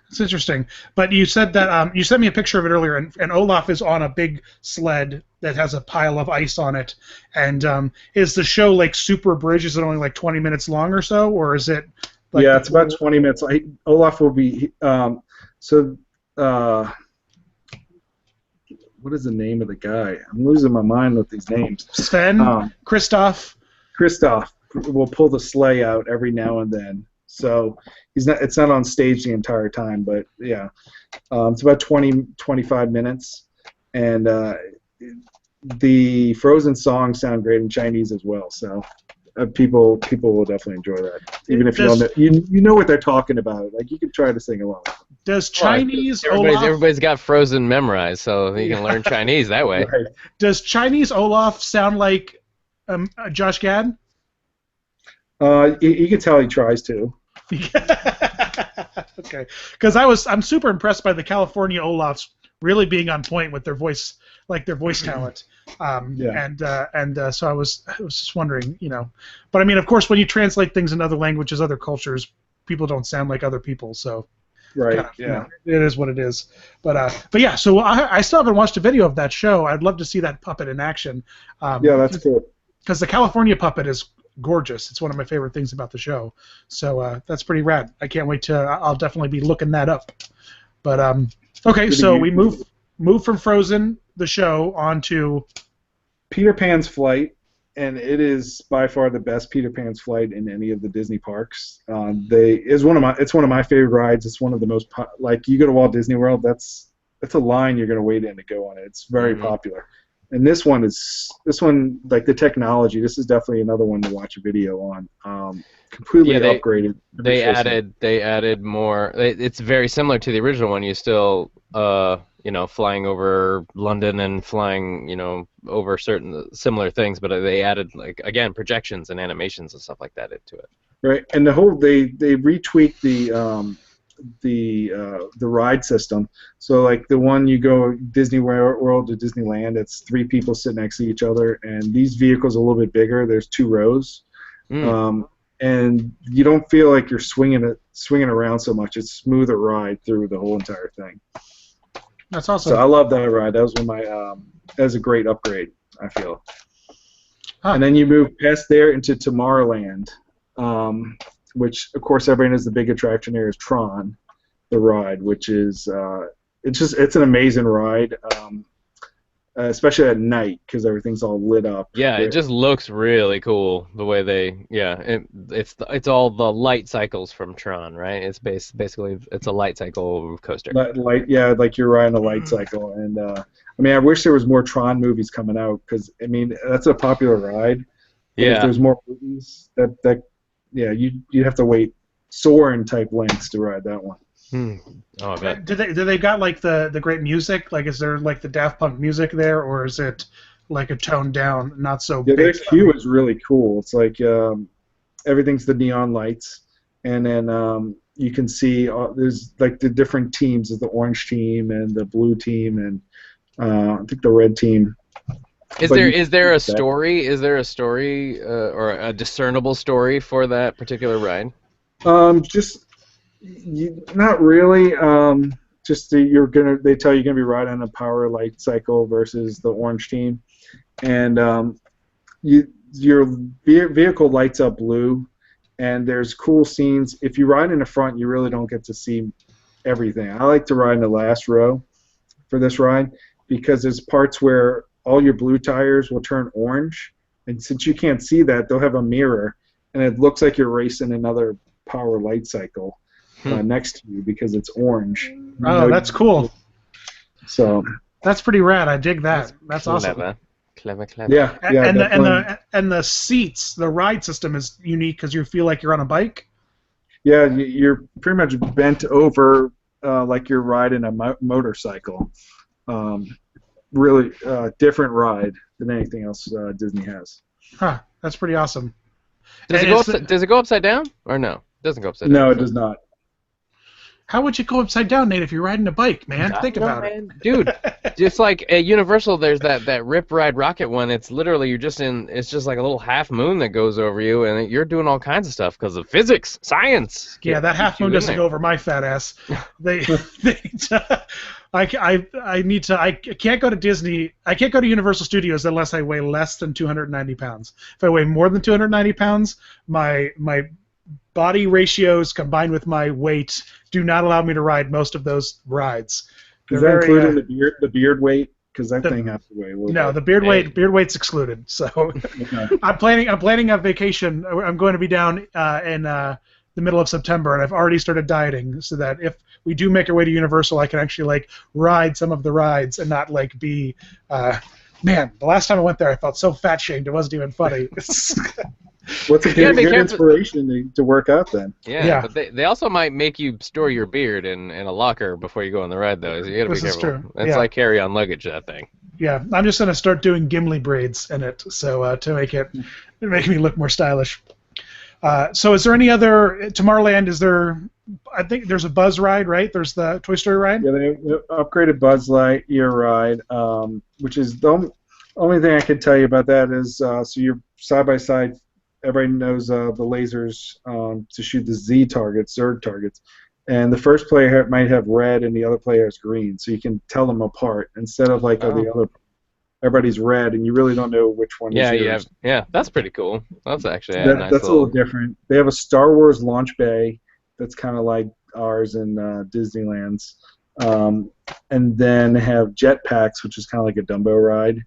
It's interesting. But you said that you sent me a picture of it earlier, and Olaf is on a big sled that has a pile of ice on it. And is the show like super bridge? Is it only like 20 minutes long or so, or is it? Like yeah, it's about 20 minutes. Olaf will be what is the name of the guy? I'm losing my mind with these names. Sven, Kristoff. Kristoff will pull the sleigh out every now and then. So it's not on stage the entire time, but yeah, it's about 25 minutes, and the Frozen songs sound great in Chinese as well. So people will definitely enjoy that, even if you don't know, you know what they're talking about. Like you can try to sing along. Does Chinese everybody's got Frozen memorized, so you can learn Chinese that way. Right. Does Chinese Olaf sound like Josh Gad? You can tell he tries to. Okay, because I'm super impressed by the California Olafs really being on point with their voice, like their voice talent. And so I was just wondering, but I mean, of course, when you translate things in other languages, other cultures, people don't sound like other people, so. Right. Yeah. It is what it is. But yeah. So I still haven't watched a video of that show. I'd love to see that puppet in action. Yeah, that's cool. Because the California puppet is gorgeous. It's one of my favorite things about the show. So that's pretty rad. I can't wait to. I'll definitely be looking that up. But okay. So we move from Frozen, the show, onto Peter Pan's Flight. And it is by far the best Peter Pan's Flight in any of the Disney parks. It's one of my favorite rides. It's one of the most like you go to Walt Disney World, that's a line you're going to wait in to go on it. It's very popular. And this one like the technology. This is definitely another one to watch a video on. Completely upgraded. They added more. It's very similar to the original one. You still flying over London and flying, over certain similar things, but they added, like, again, projections and animations and stuff like that into it. Right, and they retweaked the ride system. So, like, the one you go Disney World to Disneyland, it's 3 people sit next to each other, and these vehicles are a little bit bigger. There's 2 rows. And you don't feel like you're swinging around so much. It's a smoother ride through the whole entire thing. That's awesome. So I love that ride. That was that was a great upgrade, I feel. Huh. And then you move past there into Tomorrowland, which of course everybody knows the big attraction there is Tron, the ride, which is it's an amazing ride. especially at night because everything's all lit up. Yeah, it just looks really cool the way they. Yeah, it's all the light cycles from Tron, right? It's basically it's a light cycle coaster. Light, yeah, like you're riding a light cycle, and I mean, I wish there was more Tron movies coming out because I mean that's a popular ride. But if Yeah. there's more movies, yeah, you'd have to wait Soarin' type lengths to ride that one. Oh, I bet. Do they got like the great music? Like, is there like the Daft Punk music there, or is it like a toned down, not so? Yeah, their bass queue is really cool. It's like everything's the neon lights, and then you can see there's like the different teams. There's the orange team and the blue team, and I think the red team. Is there a story? Is there a story or a discernible story for that particular ride? Not really. Just they tell you're gonna be riding on a power light cycle versus the orange team, and your vehicle lights up blue, and there's cool scenes. If you ride in the front, you really don't get to see everything. I like to ride in the last row for this ride because there's parts where all your blue tires will turn orange, and since you can't see that, they'll have a mirror, and it looks like you're racing another power light cycle next to you because it's orange. Oh, that's cool. So that's pretty rad. I dig that. That's awesome. Clever. Yeah, and the seats, the ride system is unique because you feel like you're on a bike. Yeah, you're pretty much bent over like you're riding a motorcycle. Really different ride than anything else Disney has. Huh, that's pretty awesome. Does it go upside down or no? It doesn't go upside down. No, it does not. How would you go upside down, Nate, if you're riding a bike, man? Think about it. Dude, just like at Universal, there's that Rip Ride Rocket one. It's literally it's just like a little half moon that goes over you, and you're doing all kinds of stuff because of physics, science. Yeah, that half moon doesn't go over my fat ass. I can't go to Disney. I can't go to Universal Studios unless I weigh less than 290 pounds. If I weigh more than 290 pounds, my body ratios combined with my weight do not allow me to ride most of those rides. Is that including the beard weight? Because that thing has to weigh a little bit. The beard weight's excluded. So okay. I'm planning a vacation. I'm going to be down in the middle of September, and I've already started dieting so that if we do make our way to Universal, I can actually like ride some of the rides and not like be. Man, the last time I went there, I felt so fat shamed. It wasn't even funny. What's a good inspiration to work out then? Yeah. But they also might make you store your beard in a locker before you go on the ride, though. So you gotta be careful. True. It's like carry-on luggage, that thing. Yeah, I'm just gonna start doing Gimli braids in it, so to make me look more stylish. So is there any other Tomorrowland? Is there? I think there's a Buzz ride, right? There's the Toy Story ride. Yeah, they upgraded Buzz Lightyear ride, which is the only thing I can tell you about that is so you're side by side. Everybody knows the lasers to shoot the Zerg targets, and the first player might have red and the other player has green, so you can tell them apart instead of like the other. Everybody's red, and you really don't know which one is yours. Yeah, that's pretty cool. That's actually that's a little different. They have a Star Wars launch bay that's kind of like ours in Disneyland's, and then they have jetpacks, which is kind of like a Dumbo ride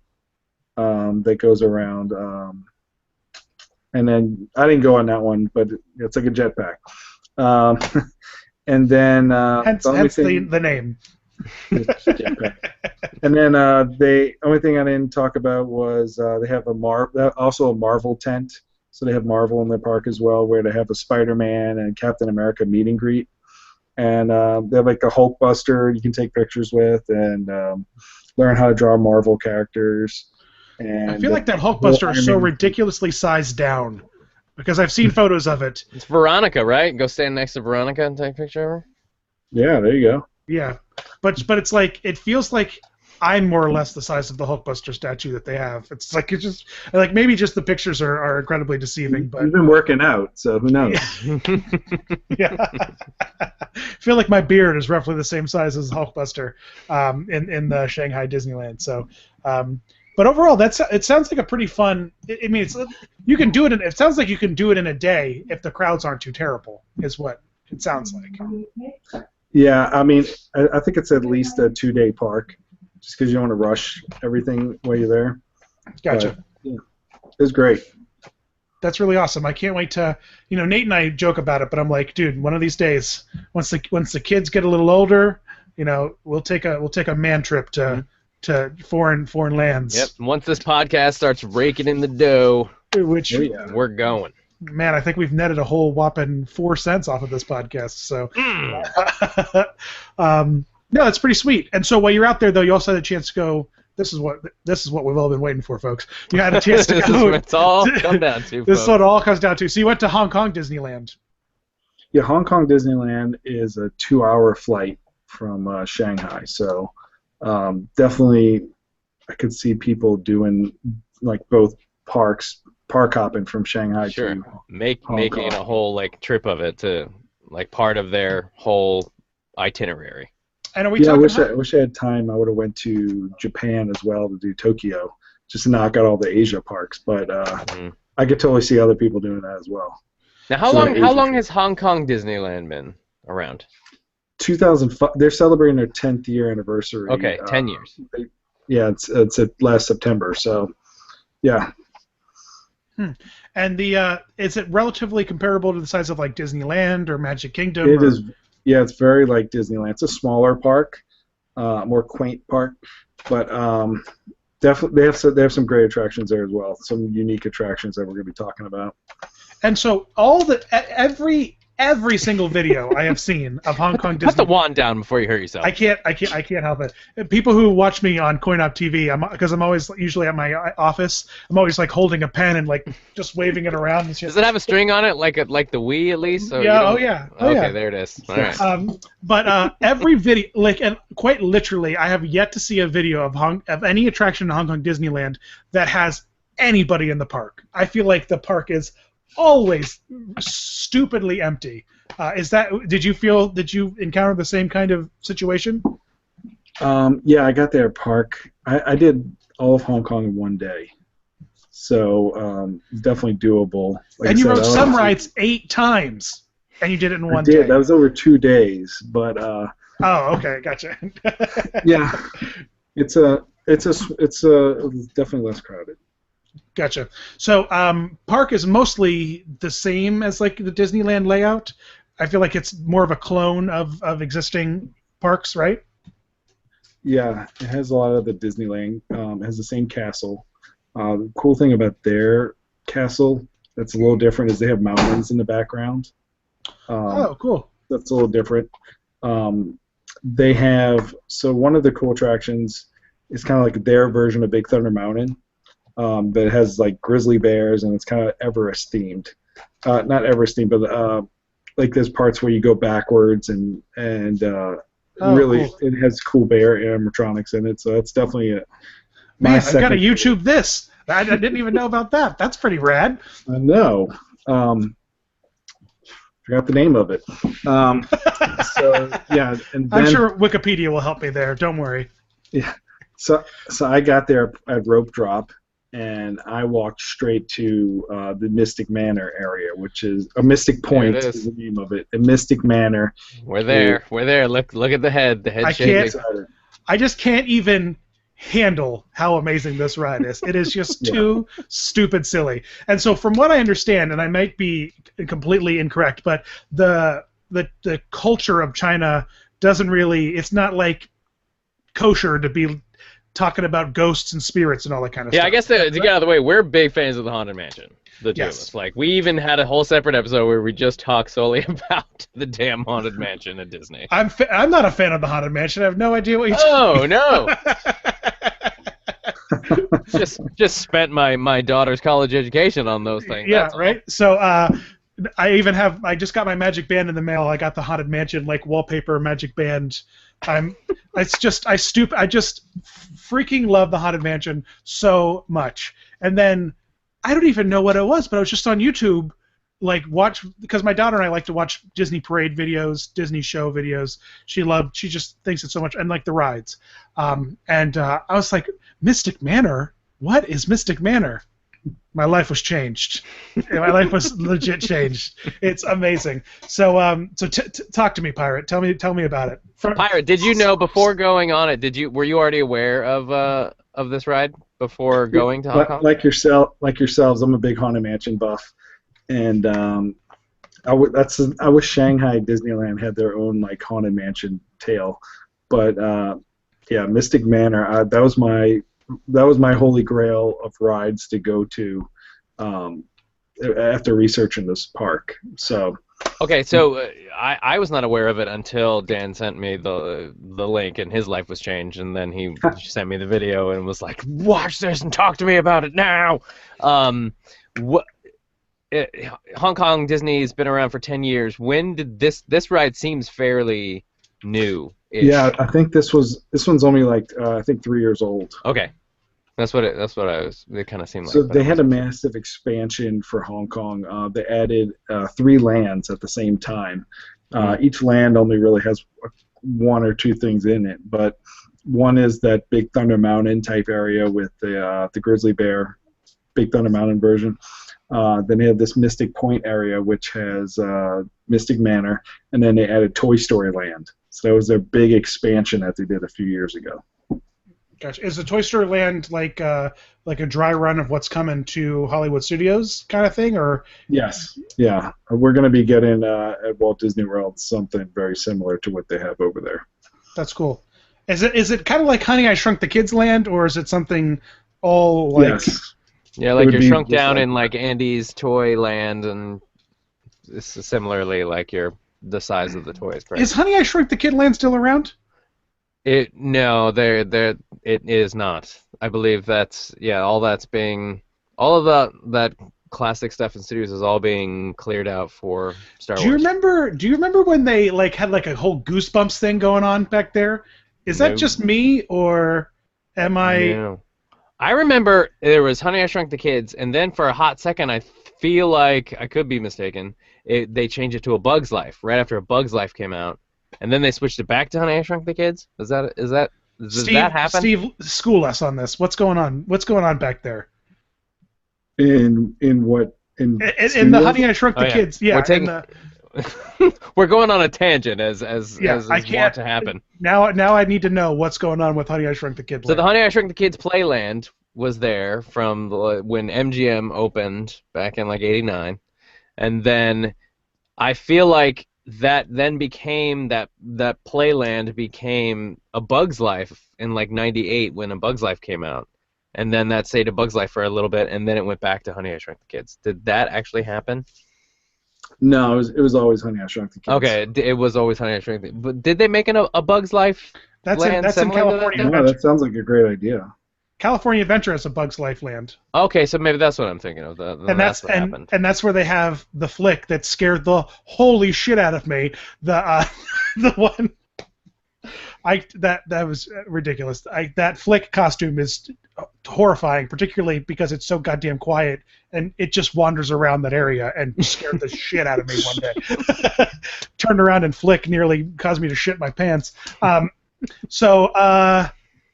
that goes around. And then I didn't go on that one, but it's like a jetpack. And then hence the name. And then the only thing I didn't talk about was they have also a Marvel tent. So they have Marvel in their park as well, where they have a Spider-Man and Captain America meet and greet. And they have like a Hulkbuster you can take pictures with and learn how to draw Marvel characters. And I feel like that Hulkbuster is so ridiculously sized down because I've seen photos of it. It's Veronica, right? Go stand next to Veronica and take a picture of her. Yeah, there you go. Yeah, but it's like it feels like I'm more or less the size of the Hulkbuster statue that they have. It's just like maybe just the pictures are incredibly deceiving. But you've been working out, so who knows? Yeah. I feel like my beard is roughly the same size as Hulkbuster in the Shanghai Disneyland. So. But overall, it sounds like a pretty fun. I mean, you can do it. It sounds like you can do it in a day if the crowds aren't too terrible. Is what it sounds like. Yeah, I mean, I think it's at least a 2-day park. just because you don't want to rush everything while you're there. Gotcha. But, yeah, it was great. That's really awesome. I can't wait to, Nate and I joke about it, but I'm like, dude, one of these days, once the kids get a little older, we'll take a man trip to foreign lands. Yep. Once this podcast starts raking in the dough, Which we're going. Man, I think we've netted a whole whopping 4 cents off of this podcast. So, no, it's pretty sweet. And so while you're out there, though, you also had a chance to go. This is what we've all been waiting for, folks. You had a chance to This go. is what it's all come down to. This is what it all comes down to. So you went to Hong Kong Disneyland. Yeah, Hong Kong Disneyland is a 2-hour flight from Shanghai, so definitely I could see people doing like both park hopping from Shanghai Sure. to Making Kong. a whole like trip of it to like part of their whole itinerary. And are we Yeah, I talking? wish I had time. I would have went to Japan as well to do Tokyo, just to knock out all the Asia parks. But I could totally see other people doing that as well. Now, how So long Asia how long trip. has Hong Kong Disneyland been around? 2005. They're celebrating their 10th year anniversary. Okay, 10 years. Yeah, it's last September. So, yeah. And is it relatively comparable to the size of like Disneyland or Magic Kingdom? It is. Yeah, it's very like Disneyland. It's a smaller park, more quaint park, but definitely they have some great attractions there as well. Some unique attractions that we're going to be talking about. And so every single video I have seen of Hong Kong Put the Disney. wand down before you hurt yourself. I can't help it. People who watch me on CoinOp TV, because I'm always usually at my office, I'm always like holding a pen and like just waving it around. And shit. Does it have a string on it like the Wii at least? So Yeah, you don't- oh yeah. Okay, there it is. All right. But every video, like, and quite literally, I have yet to see a video of any attraction in Hong Kong Disneyland that has anybody in the park. I feel like the park is always stupidly empty. Did you encounter the same kind of situation? Yeah, I got there at park. I did all of Hong Kong in one day, so it's definitely doable. Like And I you said, rode I some also- rides 8 times, and you did it in I one did. day. That was over 2 days, but Oh, okay, gotcha. yeah, it's definitely less crowded. Gotcha. So, park is mostly the same as like the Disneyland layout. I feel like it's more of a clone of existing parks, right? Yeah, it has a lot of the Disneyland. It has the same castle. The cool thing about their castle that's a little different is they have mountains in the background. Oh, cool. That's a little different. They have one of the cool attractions is kind of like their version of Big Thunder Mountain, but it has like grizzly bears and it's kind of Everest themed. Not Everest themed, but like there's parts where you go backwards and really cool. it has cool bear animatronics in it. So that's definitely Man, I've got to YouTube this. I didn't even know about that. That's pretty rad. I know. Forgot the name of it. So yeah, and then, I'm sure Wikipedia will help me there. Don't worry. Yeah. So I got there at rope drop, and I walked straight to the Mystic Manor area, which is a Mystic Point There it is. is the name of it. The Mystic Manor. We're there. We're there. Look at the head. The head I shaking. can't- I just can't even handle how amazing this ride is. It is just too stupid silly. And so from what I understand, and I might be completely incorrect, but the culture of China doesn't really, it's not like kosher to be talking about ghosts and spirits and all that kind of Yeah, stuff. I guess to get out of the way, we're big fans of the Haunted Mansion. The two of Yes. us. Like, we even had a whole separate episode where we just talked solely about the damn Haunted Mansion at Disney. I'm not a fan of the Haunted Mansion. I have no idea what you're Oh no! just spent my daughter's college education on those things. Yeah, that's all. right. So I just got my Magic Band in the mail. I got the Haunted Mansion like wallpaper Magic Band. I just freaking love the Haunted Mansion so much. And then I don't even know what it was, but I was just on YouTube, like because my daughter and I like to watch Disney parade videos, Disney show videos. She just thinks it's so much, and like the rides. I was like, Mystic Manor? What is Mystic Manor? my life was changed. My life was legit changed. It's amazing. So talk to me, Pirate. Tell me about it. Pirate, did you know before going on it? Were you already aware of this ride before going to Hong Kong? Like yourselves, I'm a big Haunted Mansion buff, and I wish Shanghai Disneyland had their own like Haunted Mansion tale, but yeah, Mystic Manor. That was my holy grail of rides to go to after researching this park. So. Okay, so I was not aware of it until Dan sent me the link, and his life was changed, and then he sent me the video and was like, "Watch this and talk to me about it now." What? Hong Kong Disney's been around for 10 years. When did this ride seems fairly new? Yeah, I think this one's only like I think 3 years old. Okay. That's what it kind of seemed like. So they had a massive expansion for Hong Kong. They added 3 lands at the same time. Each land only really has 1 or 2 things in it, but one is that Big Thunder Mountain type area with the grizzly bear, Big Thunder Mountain version. Then they have this Mystic Point area, which has Mystic Manor, and then they added Toy Story Land. So that was their big expansion that they did a few years ago. Gotcha. Is the Toy Story Land like a dry run of what's coming to Hollywood Studios kind of thing, or? Yes. Yeah. We're going to be getting at Walt Disney World something very similar to what they have over there. That's cool. Is it kind of like Honey, I Shrunk the Kids Land, or is it something all like? Yes. Yeah, like you're shrunk down in like Andy's Toy Land, and it's similarly like you're the size of the toys. Correct? Is Honey, I Shrunk the Kid Land still around? It is not. I believe that's all of that classic stuff in studios is all being cleared out for Star Wars. Do you remember when they like had like a whole Goosebumps thing going on back there? Is that just me, or am I? No. I remember there was Honey, I Shrunk the Kids, and then for a hot second, I feel like I could be mistaken. They changed it to A Bug's Life right after A Bug's Life came out, and then they switched it back to Honey, I Shrunk the Kids. Does that happen? Steve, school us on this. What's going on? What's going on back there? In what? In the Honey, I Shrunk the Kids. Yeah. We're going on a tangent as is wont to happen. Now I need to know what's going on with Honey, I Shrunk the Kids. So the Honey, I Shrunk the Kids Playland was there from when MGM opened back in like '89, and then I feel like that then became that Playland became A Bug's Life in like '98 when A Bug's Life came out, and then that stayed A Bug's Life for a little bit, and then it went back to Honey, I Shrunk the Kids. Did that actually happen? No, it was always Honey, I Shrunk the Kids. Okay, it was always Honey, I Shrunk the Kids. But did they make A Bug's Life? That's in California. No, that sounds like a great idea. California Adventure has A Bug's Life land. Okay, so maybe that's what I'm thinking of. That's what happened. And that's where they have the flick that scared the holy shit out of me. The one that was ridiculous. That flick costume is horrifying, particularly because it's so goddamn quiet and it just wanders around that area and scared the shit out of me one day. Turned around and flick nearly caused me to shit my pants.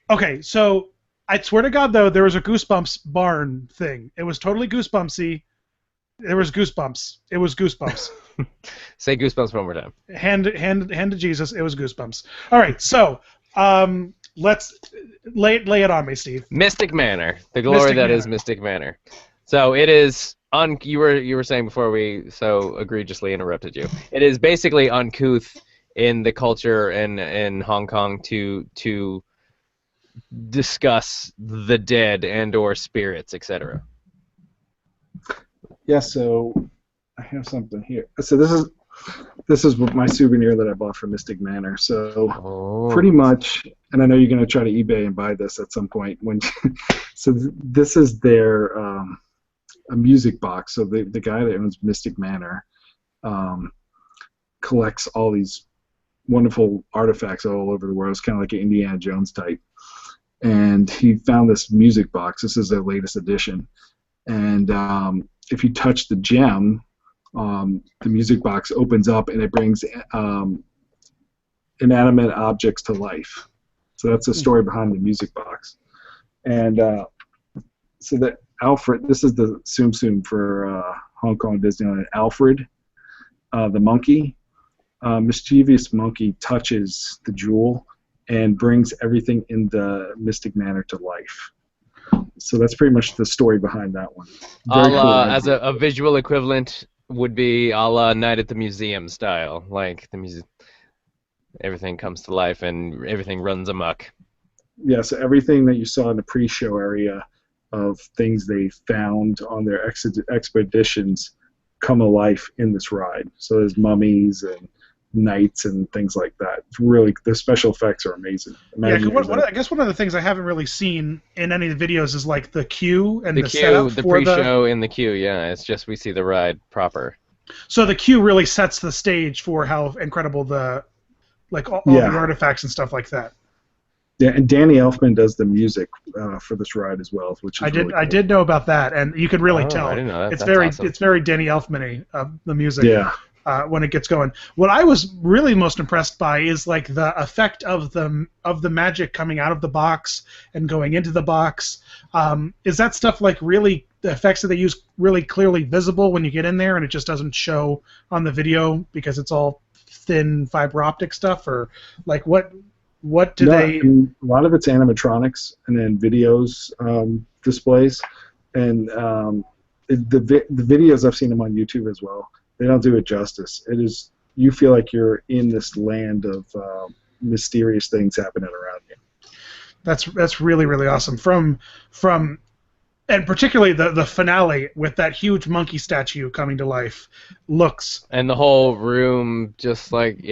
Okay, so I swear to God though, there was a Goosebumps barn thing. It was totally Goosebumpsy. There was Goosebumps. It was Goosebumps. Say Goosebumps one more time. Hand to Jesus. It was Goosebumps. All right, so let's lay it on me, Steve. Mystic Manor, the glory that is Mystic Manor. So it is you were saying before we so egregiously interrupted you. It is basically uncouth in the culture in Hong Kong to discuss the dead and or spirits, etc. Yeah, so I have something here. So this is my souvenir that I bought from Mystic Manor. So pretty much, and I know you're going to try to eBay and buy this at some point. So this is their a music box. So the guy that owns Mystic Manor collects all these wonderful artifacts all over the world. It's kind of like an Indiana Jones type. And he found this music box. This is their latest edition. And if you touch the gem, the music box opens up and it brings inanimate objects to life. So that's the story behind the music box. And so that Alfred. This is the Tsum Tsum for Hong Kong Disneyland. Alfred, the monkey, mischievous monkey, touches the jewel and brings everything in the Mystic Manor to life. So that's pretty much the story behind that one. Very cool. As a visual equivalent would be a la Night at the Museum style, like the everything comes to life and everything runs amok. Yeah, so everything that you saw in the pre-show area of things they found on their expeditions come alive in this ride. So there's mummies and knights and things like that. It's really, the special effects are amazing. I guess one of the things I haven't really seen in any of the videos is like the queue and the setup the for pre-show in the queue. Yeah, it's just we see the ride proper. So the queue really sets the stage for how incredible the all the artifacts and stuff like that. Yeah, and Danny Elfman does the music for this ride as well, which is really cool. I did know about that, and you could really tell. I didn't know that. It's very Danny Elfman-y, the music. Yeah. When it gets going. What I was really most impressed by is like the effect of the magic coming out of the box and going into the box. Is that stuff like really the effects that they use really clearly visible when you get in there and it just doesn't show on the video because it's all thin fiber optic stuff, or like what do they? I mean, a lot of it's animatronics and then videos displays, and the videos I've seen them on YouTube as well. They don't do it justice. It is, you feel like you're in this land of mysterious things happening around you. That's really, really awesome. From and particularly the finale with that huge monkey statue coming to life looks, and the whole room just like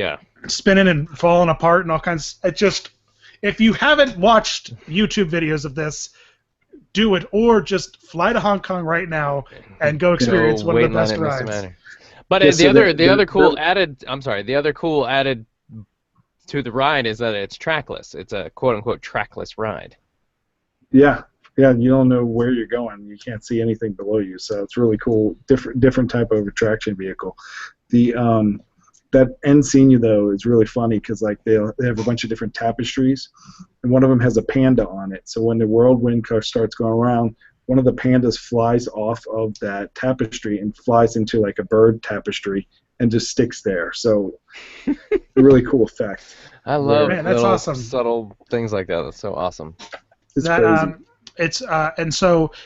spinning and falling apart and all kinds. It just, if you haven't watched YouTube videos of this, do it, or just fly to Hong Kong right now and go experience one of the best rides. But the other cool added to the ride is that it's trackless. It's a quote-unquote trackless ride. Yeah, you don't know where you're going. You can't see anything below you, so it's really cool. Different type of attraction vehicle. The that end scene though is really funny because like they have a bunch of different tapestries, and one of them has a panda on it. So when the whirlwind car starts going around, one of the pandas flies off of that tapestry and flies into like a bird tapestry and just sticks there. So, a really cool effect. I love that's awesome. Subtle things like that. That's so awesome. It's crazy.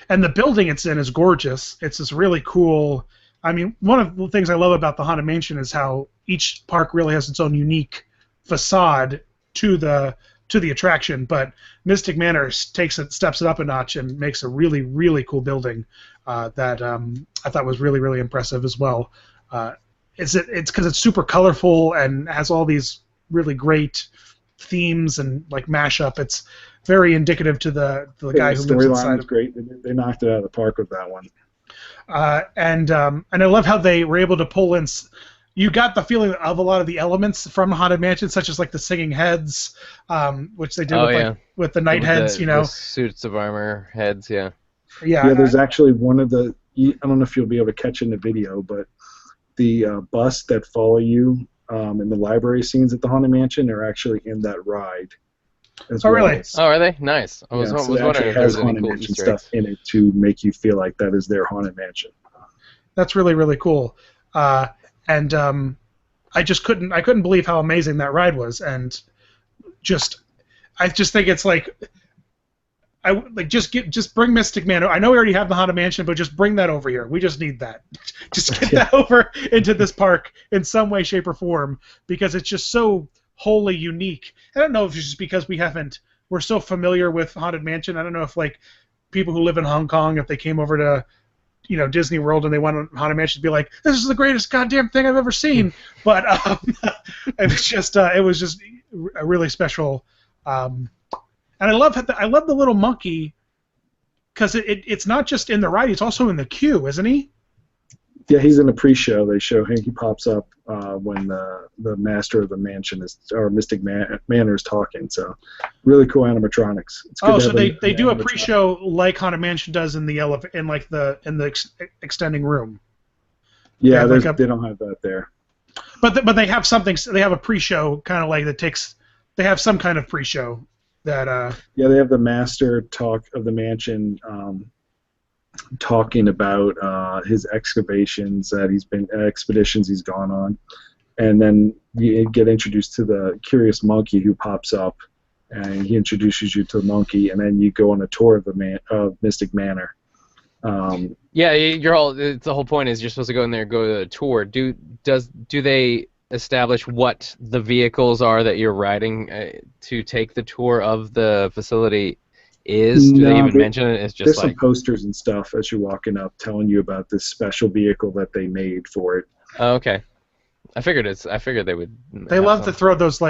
And the building it's in is gorgeous. It's this really cool. I mean, one of the things I love about the Haunted Mansion is how each park really has its own unique facade to the attraction, but Mystic Manor steps it up a notch and makes a really, really cool building that I thought was really, really impressive as well. It's because it's super colorful and has all these really great themes and like mashup. It's very indicative to the guy who lives inside. The storyline is great. They knocked it out of the park with that one. And I love how they were able to pull in. You got the feeling of a lot of the elements from Haunted Mansion, such as like the singing heads, which they did with the knight heads, the suits of armor heads, Yeah, there's actually one of the, I don't know if you'll be able to catch in the video, but the bus that follow you in the library scenes at the Haunted Mansion are actually in that ride. Really? Oh, are they? Nice. I was wondering if there was any cool Easter stuff in it to make you feel like that is their Haunted Mansion. That's really, really cool. And I couldn't believe how amazing that ride was, and I just think it's like, just bring Mystic Manor. I know we already have the Haunted Mansion, but just bring that over here. We just need that. Just get that over into this park in some way, shape, or form, because it's just so wholly unique. I don't know if it's just because we're so familiar with Haunted Mansion. I don't know if like people who live in Hong Kong, if they came over to Disney World and they went on Haunted Mansion to be like, this is the greatest goddamn thing I've ever seen. But it was just a really special. And I love the little monkey because it's not just in the ride; it's also in the queue, isn't he? Yeah, he's in the pre-show. They show him. He pops up when the master of the mansion Mystic Manor is talking. So, really cool animatronics. It's good so they do a pre-show like Haunted Mansion does in the extending room. Yeah, they don't have that there. But they have something. They have a pre-show kind of like that takes. They have some kind of pre-show that. Yeah, they have the master talk of the mansion. talking about his excavations that he's been expeditions he's gone on, and then you get introduced to the curious monkey who pops up, and he introduces you to the monkey, and then you go on a tour of of Mystic Manor. Yeah, the whole point is you're supposed to go in there and go to a tour. Do they establish what the vehicles are that you're riding to take the tour of the facility is? Do they even mention it? It's just there's like some posters and stuff as you're walking up telling you about this special vehicle that they made for it. Oh, okay. I figured they would. They love to throw those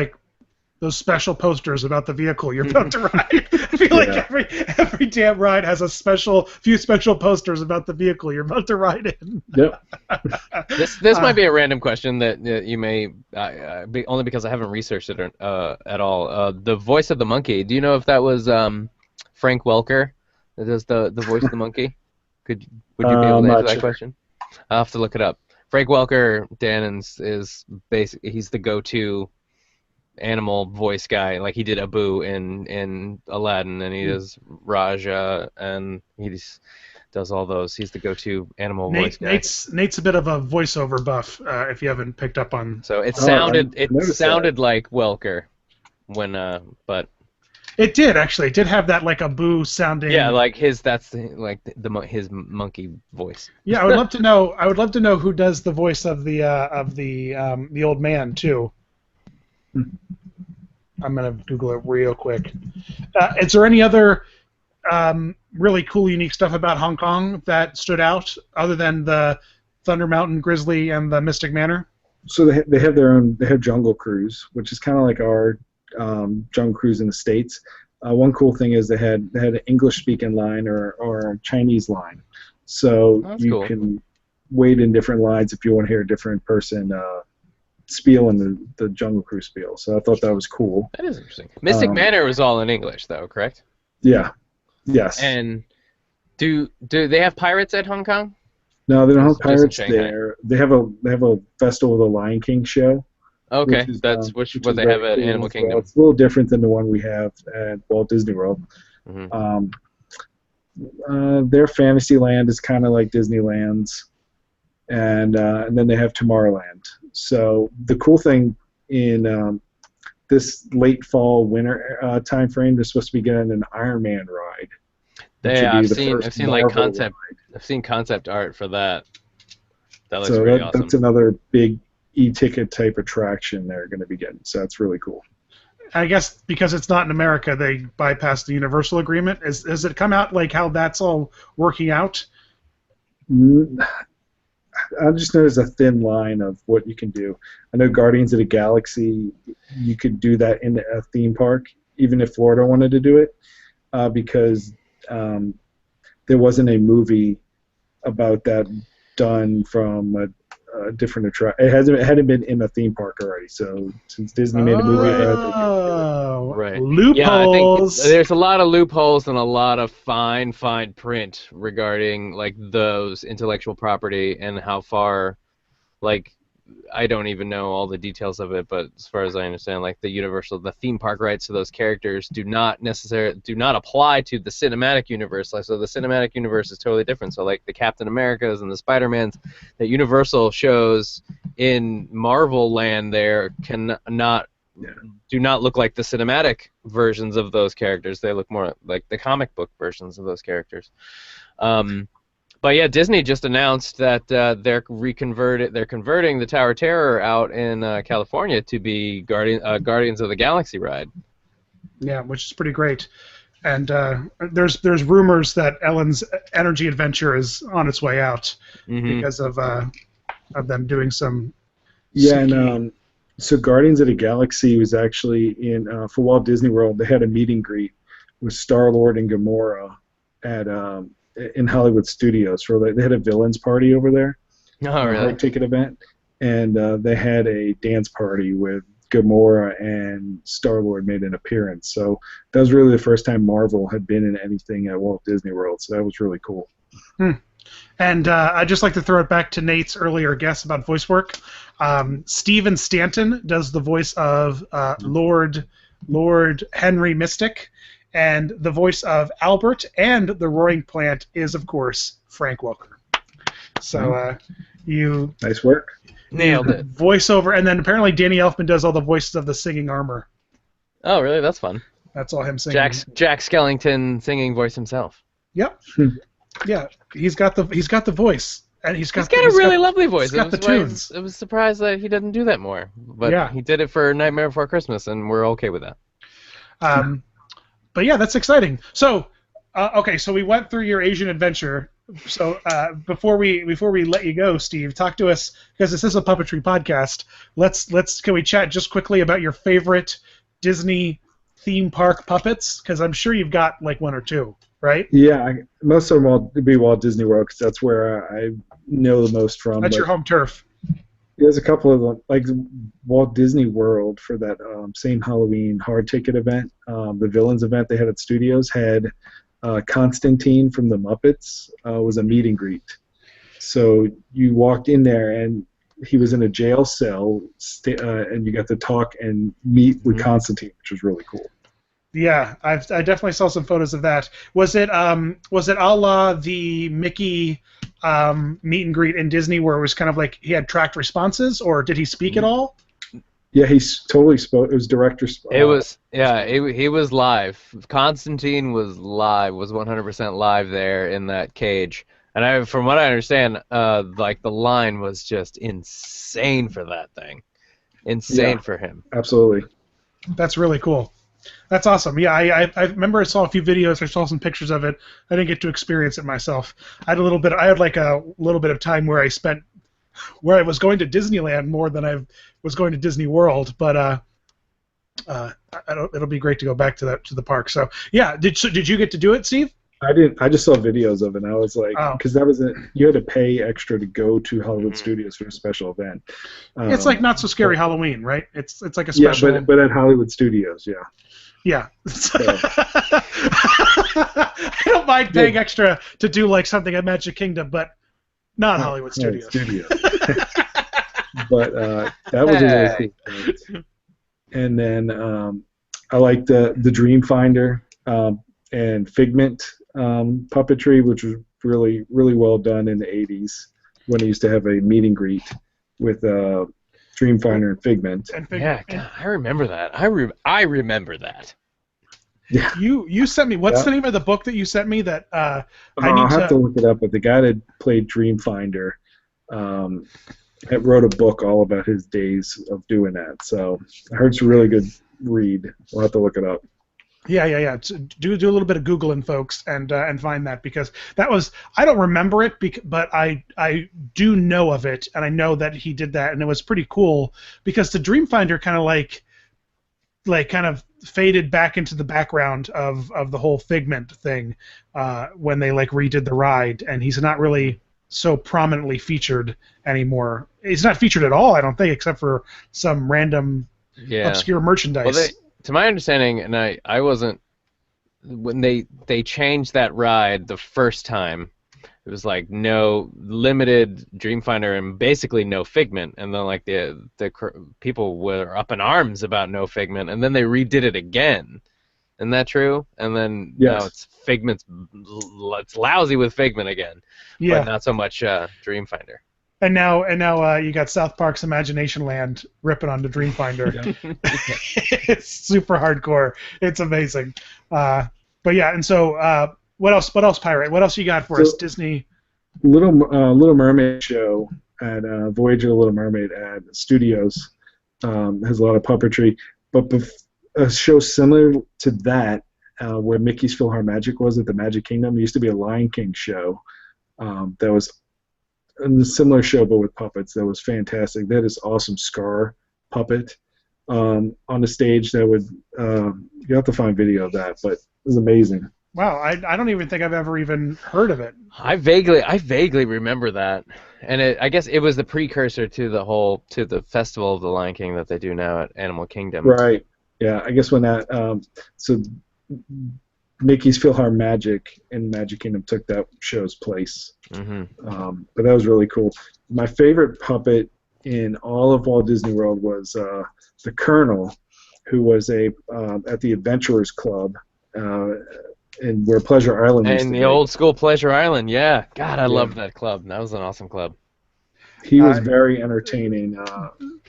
those special posters about the vehicle you're about to ride. I feel like every damn ride has a few special posters about the vehicle you're about to ride in. Yep. This might be a random question that you may only because I haven't researched it at all. The voice of the monkey. Do you know if that was Frank Welker that does the voice of the monkey? Would you be able to answer that question? I'll have to look it up. Frank Welker, Dan, is basically he's the go-to animal voice guy. Like he did Abu in Aladdin, and he does Raja, and he does all those. He's the go-to animal voice guy. Nate's a bit of a voiceover buff. If you haven't picked up on. So it sounded like Welker when but. It did actually. It did have that like Abu sounding. Yeah, like his his monkey voice. Yeah, I would love to know. I would love to know who does the voice of the old man too. I'm gonna Google it real quick. Is there any other really cool, unique stuff about Hong Kong that stood out other than the Thunder Mountain Grizzly and the Mystic Manor? So they have their own. They have Jungle Cruise, which is kind of like our Jungle Cruise in the States. One cool thing is they had an English-speaking line or a Chinese line, so you can wait in different lines if you want to hear a different person spiel in the Jungle Cruise spiel. So I thought that was cool. That is interesting. Mystic Manor was all in English, though, correct? Yeah. Yes. And do they have pirates at Hong Kong? No, they don't have pirates there. They have a Festival of the Lion King show. Okay, that's what they have at Animal Kingdom. It's a little different than the one we have at Walt Disney World. Mm-hmm. Their Fantasyland is kind of like Disneyland's, and then they have Tomorrowland. So the cool thing in this late fall winter time frame, they're supposed to be getting an Iron Man ride. Yeah, I've seen like concept. Ride. I've seen concept art for that. That looks really awesome. That's another big e-ticket type attraction they're going to be getting. So that's really cool. I guess because it's not in America, they bypassed the Universal agreement. Has it come out like how that's all working out? I just know there's a thin line of what you can do. I know Guardians of the Galaxy, you could do that in a theme park, even if Florida wanted to do it, because there wasn't a movie about that done from a different attraction. It hadn't been in a theme park already. So since Disney made a movie about it, right. Loopholes. Yeah, I think there's a lot of loopholes and a lot of fine print regarding like those intellectual property and how far, like, I don't even know all the details of it, but as far as I understand, like the theme park rights to those characters do not apply to the cinematic universe. Like, so the cinematic universe is totally different. So like the Captain Americas and the Spider-Mans that Universal shows in Marvel land there do not look like the cinematic versions of those characters. They look more like the comic book versions of those characters. But yeah, Disney just announced that they're converting the Tower of Terror out in California to be Guardians of the Galaxy ride. Yeah, which is pretty great. And there's rumors that Ellen's Energy Adventure is on its way out because of them doing some. Yeah, and so Guardians of the Galaxy was actually for Walt Disney World. They had a meet and greet with Star-Lord and Gamora at in Hollywood Studios. They had a villains party over there. Oh, really? Ticket event, and they had a dance party with Gamora and Star-Lord made an appearance. So that was really the first time Marvel had been in anything at Walt Disney World. So that was really cool. And I'd just like to throw it back to Nate's earlier guess about voice work. Stephen Stanton does the voice of Lord Henry Mystic and the voice of Albert and the Roaring Plant is, of course, Frank Welker. So you Nice work. Nailed it. voiceover, and then apparently Danny Elfman does all the voices of the singing armor. Oh, really? That's fun. That's all him singing. Jack Skellington singing voice himself. Yep. Yeah, he's got the voice, and he's got a really lovely voice. He's got the tunes. I was surprised that he doesn't do that more, but Yeah. he did it for Nightmare Before Christmas, and we're okay with that. But yeah, that's exciting. So, okay, so we went through your Asian adventure. So before we let you go, Steve, talk to us, because this is a puppetry podcast. Can we chat just quickly about your favorite Disney theme park puppets? Because I'm sure you've got like one or two, right? Yeah, most of them will be Walt Disney World, because that's where I know the most from. That's your home turf. There's a couple of them, like Walt Disney World for that same Halloween hard ticket event. The Villains event they had at Studios had Constantine from the Muppets was a meet and greet. So you walked in there and he was in a jail cell, and you got to talk and meet with Constantine, which was really cool. Yeah, I definitely saw some photos of that. Was it a la the Mickey meet and greet in Disney, where it was kind of like he had tracked responses, or did he speak at all? Yeah, he totally spoke. It was director. It was he was live. Constantine was live, was 100% live there in that cage. And from what I understand, like the line was just insane for that thing, insane for him. Absolutely. That's really cool. That's awesome. Yeah, I remember I saw a few videos. I saw some pictures of it. I didn't get to experience it myself. I had a little bit of time where I was going to Disneyland more than I was going to Disney World. But it'll be great to go back to the park. So yeah, did you get to do it, Steve? I didn't. I just saw videos of it, and I was like, because you had to pay extra to go to Hollywood Studios for a special event. It's like Not So Scary Halloween, right? It's like a special. Yeah, but at Hollywood Studios, yeah. Yeah. I don't mind paying extra to do like something at Magic Kingdom, but not Hollywood Studios. But that was a really cool thing. And then I like the Dreamfinder and Figment puppetry, which was really, really well done in the 80s when he used to have a meet and greet with Dreamfinder and Figment. Yeah, God, I remember that. I remember that. Yeah. You sent me. What's the name of the book that you sent me? That I need I'll have to look it up. But the guy that played Dreamfinder wrote a book all about his days of doing that. So I heard it's a really good read. We'll have to look it up. Yeah. Do a little bit of Googling, folks, and find that, because that was, I don't remember it, but I do know of it, and I know that he did that, and it was pretty cool, because the Dreamfinder kind of faded back into the background of the whole Figment thing when they like redid the ride, and he's not really so prominently featured anymore. He's not featured at all, I don't think, except for some random obscure merchandise. Well, to my understanding, and I wasn't, when they changed that ride the first time, it was like no limited Dreamfinder and basically no Figment, and then like the people were up in arms about no Figment, and then they redid it again. Isn't that true? And then now it's Figment's, it's lousy with Figment again, but not so much Dreamfinder. And now you got South Park's Imagination Land ripping onto Dreamfinder. It's super hardcore. It's amazing. But yeah, and so what else, Pirate? What else you got for us, Disney? Little Mermaid show at Voyager Little Mermaid at Studios has a lot of puppetry, but a show similar to that where Mickey's PhilharMagic was at the Magic Kingdom. There used to be a Lion King show that was a similar show but with puppets. That was fantastic. They had this awesome Scar puppet on the stage that would you have to find video of that, but it was amazing. Wow, I don't even think I've ever even heard of it. I vaguely remember that, and I guess it was the precursor to the Festival of the Lion King that they do now at Animal Kingdom. Right. Yeah, I guess when that so Mickey's PhilharMagic in Magic Kingdom took that show's place. Mm-hmm. But that was really cool. My favorite puppet in all of Walt Disney World was the Colonel, who was at the Adventurers Club and where Pleasure Island used And to the be. old school Pleasure Island, yeah. God, I Yeah. loved that club. That was an awesome club. He was very entertaining.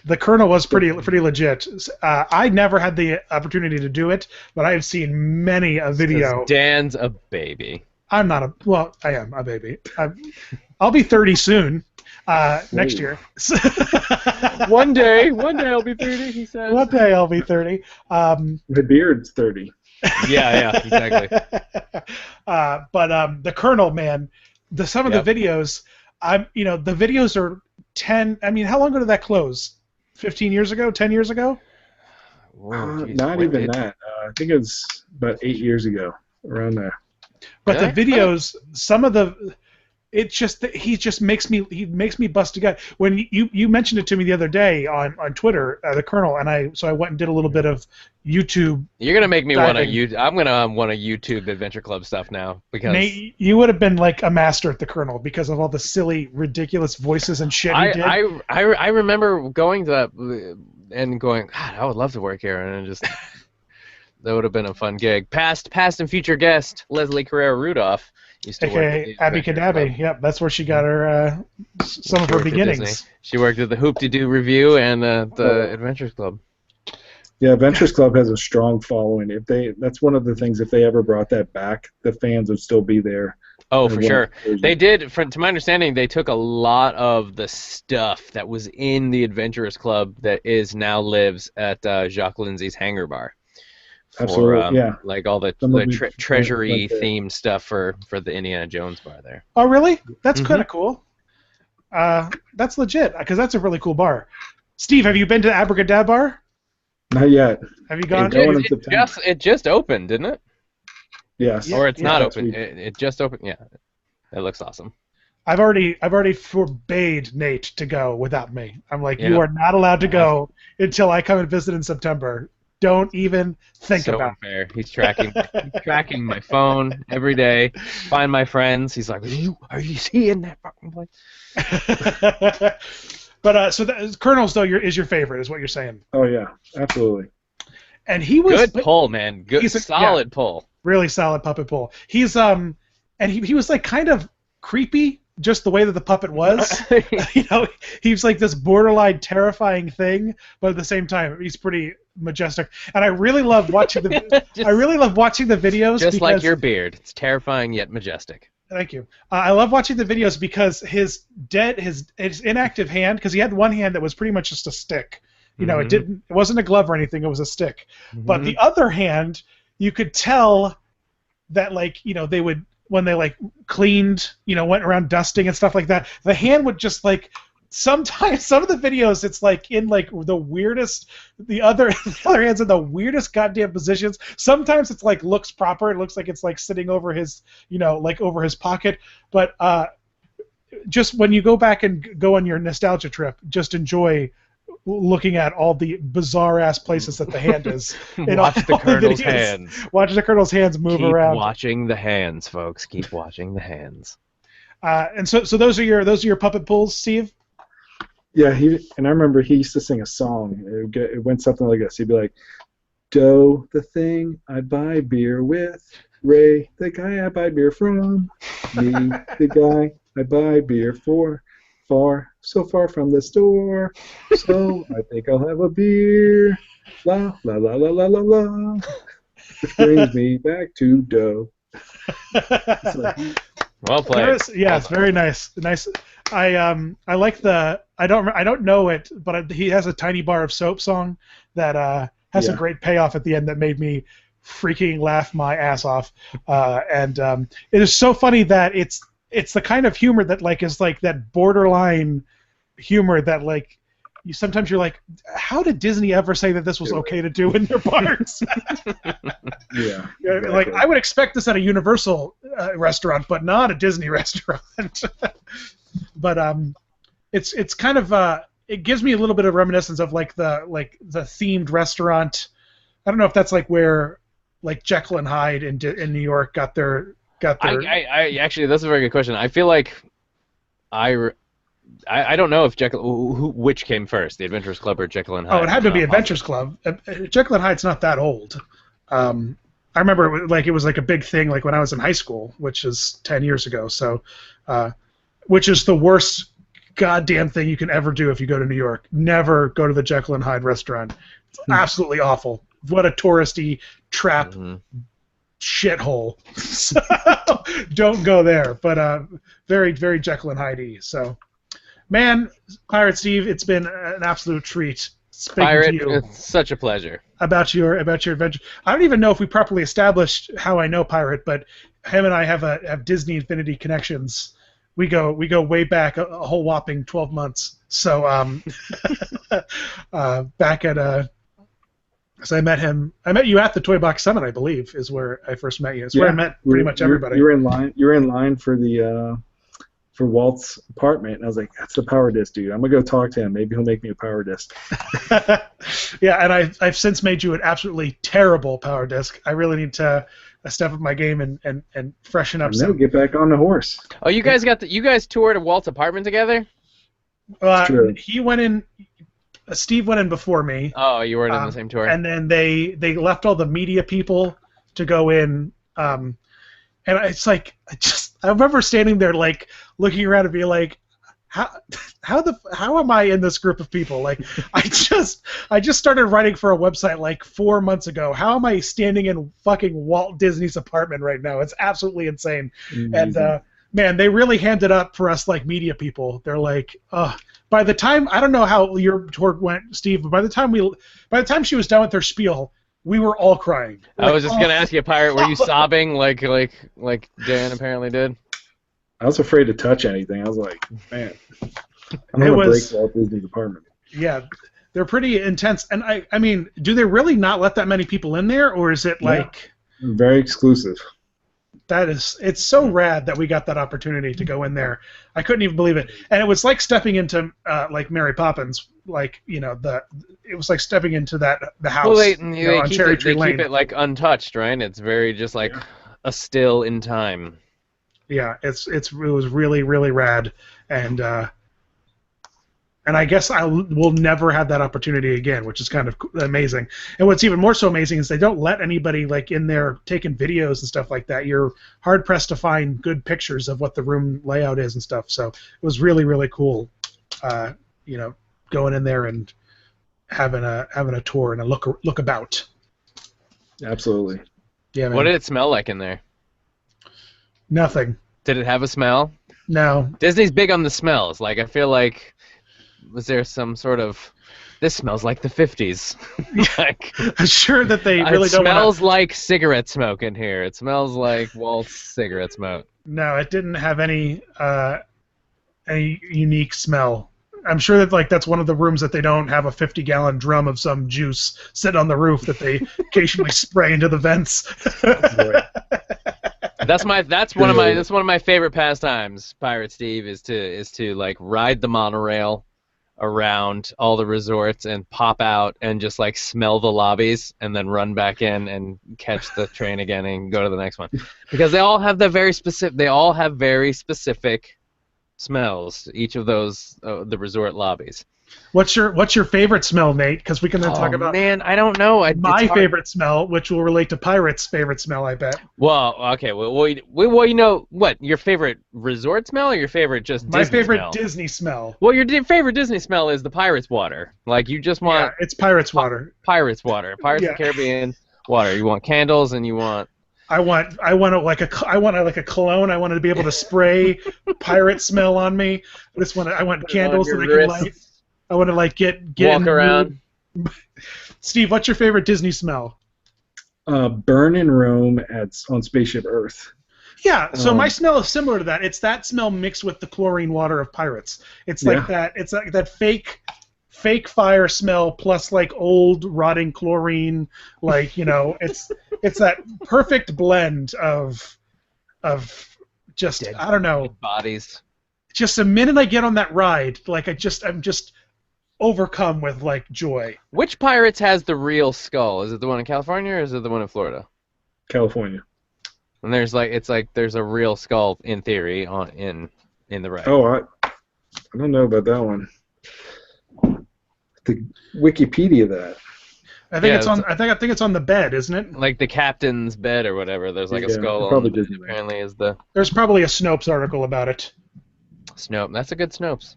The Colonel was pretty legit. I never had the opportunity to do it, but I've seen many a video. 'Cause Dan's a baby. I'm not a well. I am a baby. I'll be 30 soon. Next year. One day I'll be 30. He says. One day I'll be 30. The beard's 30. Yeah, exactly. But the Colonel, man, some of the videos, the videos are 10. I mean, how long ago did that close? 15 years ago? 10 years ago? Whoa, geez, Not even that. I think it was about 8 years ago, around there. But the videos, some of the, he just makes me bust a gut. When you mentioned it to me the other day on Twitter, the Colonel, and I went and did a little bit of YouTube. You're gonna make me want to diving. I'm gonna want to YouTube Adventure Club stuff now because Nate, you would have been like a master at the Colonel because of all the silly, ridiculous voices and shit he did. I remember going to that and going, God, I would love to work here, and just that would have been a fun gig. Past and future guest Leslie Carrera Rudolph used to work at A.K.A. the Adventure A.K.A. Club. Yep, that's where she got her some of her She worked at beginnings. Disney. She worked at the Hoop-de-Doo Review and the Adventures Club. Yeah, Adventures Club has a strong following. That's one of the things. If they ever brought that back, the fans would still be there. Oh, for sure. They did. To my understanding, they took a lot of the stuff that was in the Adventurers Club that now lives at Jacques Lindsay's Hangar Bar. Absolutely, yeah. Like all the treasury themed stuff for the Indiana Jones bar there. Oh, really? That's kind of cool. That's legit because that's a really cool bar. Steve, have you been to the Abracadabra? Not yet. Have you gone? It just opened, didn't it? Yes. Or it's not open. It just opened. Yeah. It looks awesome. I've already forbade Nate to go without me. I'm like, you are not allowed to go until I come and visit in September. Don't even think so about unfair. He's tracking my phone every day. Find my friends. He's like, are you seeing that fucking place? But so Colonel's though is your favorite, is what you're saying. Oh yeah, absolutely. And he was good pull, man. Good, solid pull. Really solid puppet pull. He's and he was like kind of creepy, just the way that the puppet was. He was like this borderline terrifying thing, but at the same time, he's pretty majestic. And I really love watching the videos. Just like your beard, it's terrifying yet majestic. Thank you. I love watching the videos because his inactive hand, because he had one hand that was pretty much just a stick. It wasn't a glove or anything. It was a stick. Mm-hmm. But the other hand, you could tell that they would, when they cleaned, went around dusting and stuff like that, the hand would just sometimes some of the videos it's in the weirdest, the other hand's in the weirdest goddamn positions. Sometimes it's looks proper. It looks like it's sitting over his over his pocket. But just when you go back and go on your nostalgia trip, just enjoy looking at all the bizarre ass places that the hand is. Watch the Colonel's hands. Watch the Colonel's hands move around. Keep watching the hands, folks. Keep watching the hands. And so those are your puppet pulls, Steve? Yeah, and I remember he used to sing a song. It went something like this. He'd be like, Doe, the thing I buy beer with, Ray, the guy I buy beer from, me, the guy I buy beer for, so far from the store, so I think I'll have a beer, la la la la la la la, which brings me back to Doe. Well played. Yes, very nice. Nice. I like the. I don't know it, but he has a Tiny Bar of Soap song that has a great payoff at the end that made me freaking laugh my ass off. And it is so funny that it's the kind of humor that is that borderline humor that sometimes you're like, how did Disney ever say that this was okay to do in their parks? Yeah. Exactly. I would expect this at a Universal restaurant, but not a Disney restaurant. But it's kind of it gives me a little bit of reminiscence of the themed restaurant. I don't know if that's where Jekyll and Hyde in New York got their. I actually, that's a very good question. I feel like I don't know if which came first, the Adventurers Club or Jekyll and Hyde. Oh, it had to be Adventures Club. Jekyll and Hyde's not that old. I remember it was like a big thing like when I was in high school, which is 10 years ago. So, which is the worst goddamn thing you can ever do if you go to New York. Never go to the Jekyll and Hyde restaurant. It's absolutely awful. What a touristy trap shithole. So don't go there. But very, very Jekyll and Hyde-y. So, man, Pirate Steve, it's been an absolute treat speaking to you. It's such a pleasure. About your adventure. I don't even know if we properly established how I know Pirate, but him and I have Disney Infinity connections. We go way back a whole whopping 12 months. So back at so I met you at the Toy Box Summit, I believe, is where I first met you. It's where I met pretty much everybody. You were in line. You were in line for the for Walt's apartment, and I was like, "That's the power disc, dude. I'm gonna go talk to him. Maybe he'll make me a power disc." Yeah, and I've since made you an absolutely terrible power disc. I really need to step up my game and freshen up. No, get back on the horse. Oh, you guys toured Walt's apartment together? True. He went in. Steve went in before me. Oh, you weren't on the same tour. And then they left all the media people to go in. And it's like I remember standing there like looking around and being like, how am I in this group of people? Like I just started writing for a website like 4 months ago. How am I standing in fucking Walt Disney's apartment right now? It's absolutely insane. Amazing. And man, they really handed up for us like media people. They're like, by the time I don't know how your tour went, Steve, but by the time she was done with her spiel, we were all crying. I was just gonna ask you, Pirate, were you sobbing like Dan apparently did? I was afraid to touch anything. I was like, man, I'm gonna break Walt Disney's apartment. Yeah, they're pretty intense. And I mean, do they really not let that many people in there, or is it like very exclusive? It's so rad that we got that opportunity to go in there. I couldn't even believe it, and it was like stepping into like Mary Poppins, like it was like stepping into the house. Well, they on Cherry Tree Lane. Keep it like untouched, right? It's very just like a still in time. Yeah, it was really, really rad, and I guess I will never have that opportunity again, which is kind of amazing. And what's even more so amazing is they don't let anybody like in there taking videos and stuff like that. You're hard pressed to find good pictures of what the room layout is and stuff. So it was really, really cool, going in there and having a tour and a look about. Absolutely. Yeah, man. What did it smell like in there? Nothing. Did it have a smell? No. Disney's big on the smells. Like, I feel like, was there some sort of, this smells like the 50s? Like, I'm sure that they really it don't smells like cigarette smoke in here. It smells like Walt's cigarette smoke. No, it didn't have any unique smell. I'm sure that that's one of the rooms that they don't have a 50-gallon drum of some juice sitting on the roof that they occasionally spray into the vents. That's one of my favorite pastimes, Pirate Steve, is to like ride the monorail around all the resorts and pop out and just like smell the lobbies and then run back in and catch the train again and go to the next one, because they all have very specific smells, each of those the resort lobbies. What's your favorite smell, Nate? Because we can then talk about. Man, I don't know. My favorite smell, which will relate to Pirate's favorite smell, I bet. Well, okay. Well, you know what? Your favorite resort smell, or your favorite just Disney My favorite smell? Disney smell. Well, your favorite Disney smell is the Pirates water. Like, you just want. Yeah, it's Pirates water. Pirates water. Pirates of the Caribbean water. You want candles, and you want. I want like a cologne. I wanted to be able to spray pirate smell on me. I want candles that I can light. I want to like get walk around. Steve, what's your favorite Disney smell? Burn in Rome on Spaceship Earth. Yeah, so my smell is similar to that. It's that smell mixed with the chlorine water of Pirates. It's like that. It's like that fake fire smell plus like old rotting chlorine. Like, it's that perfect blend of just dead, I don't know, bodies. Just the minute I get on that ride, like I'm just overcome with like joy. Which Pirates has the real skull? Is it the one in California, or is it the one in Florida? California. And there's a real skull in theory in the ride. Oh, I don't know about that one. The Wikipedia that. I think Yeah, it's on. I think it's on the bed, isn't it? like the captain's bed or whatever. There's like a Yeah, skull on probably the bed. Disneyland. Apparently is the There's probably a Snopes article about it. Snope. That's a good Snopes.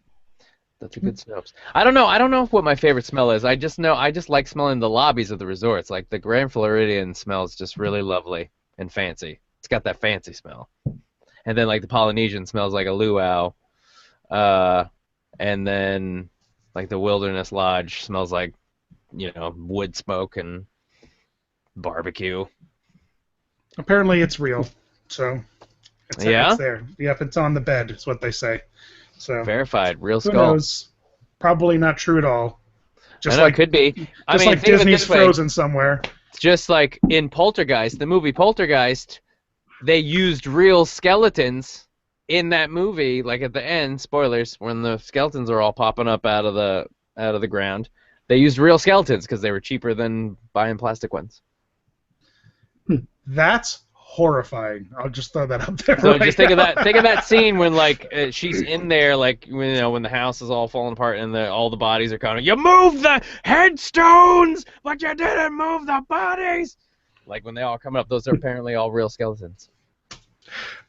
That's a good Snopes. I don't know. I don't know what my favorite smell is. I just know I just like smelling the lobbies of the resorts. Like the Grand Floridian smells just really lovely and fancy. It's got that fancy smell. And then like the Polynesian smells like a luau. And then like the Wilderness Lodge smells like, wood smoke and barbecue. Apparently, it's real. So Yeah? it's there. Yep, it's on the bed. Is what they say. So Verified. Real who skull. knows? Probably not true at all. Just I know, like it could be. I mean, like think of it Disney's this way. Frozen somewhere. Just like in Poltergeist, the movie Poltergeist, they used real skeletons in that movie. Like at the end, spoilers, when the skeletons are all popping up out of the ground, they used real skeletons because they were cheaper than buying plastic ones. That's horrifying. I'll just throw that out there. So right just think of now. that. Think of that scene when like she's in there, like when the house is all falling apart and all the bodies are kind of. You moved the headstones, but you didn't move the bodies. Like when they all come up, those are apparently all real skeletons.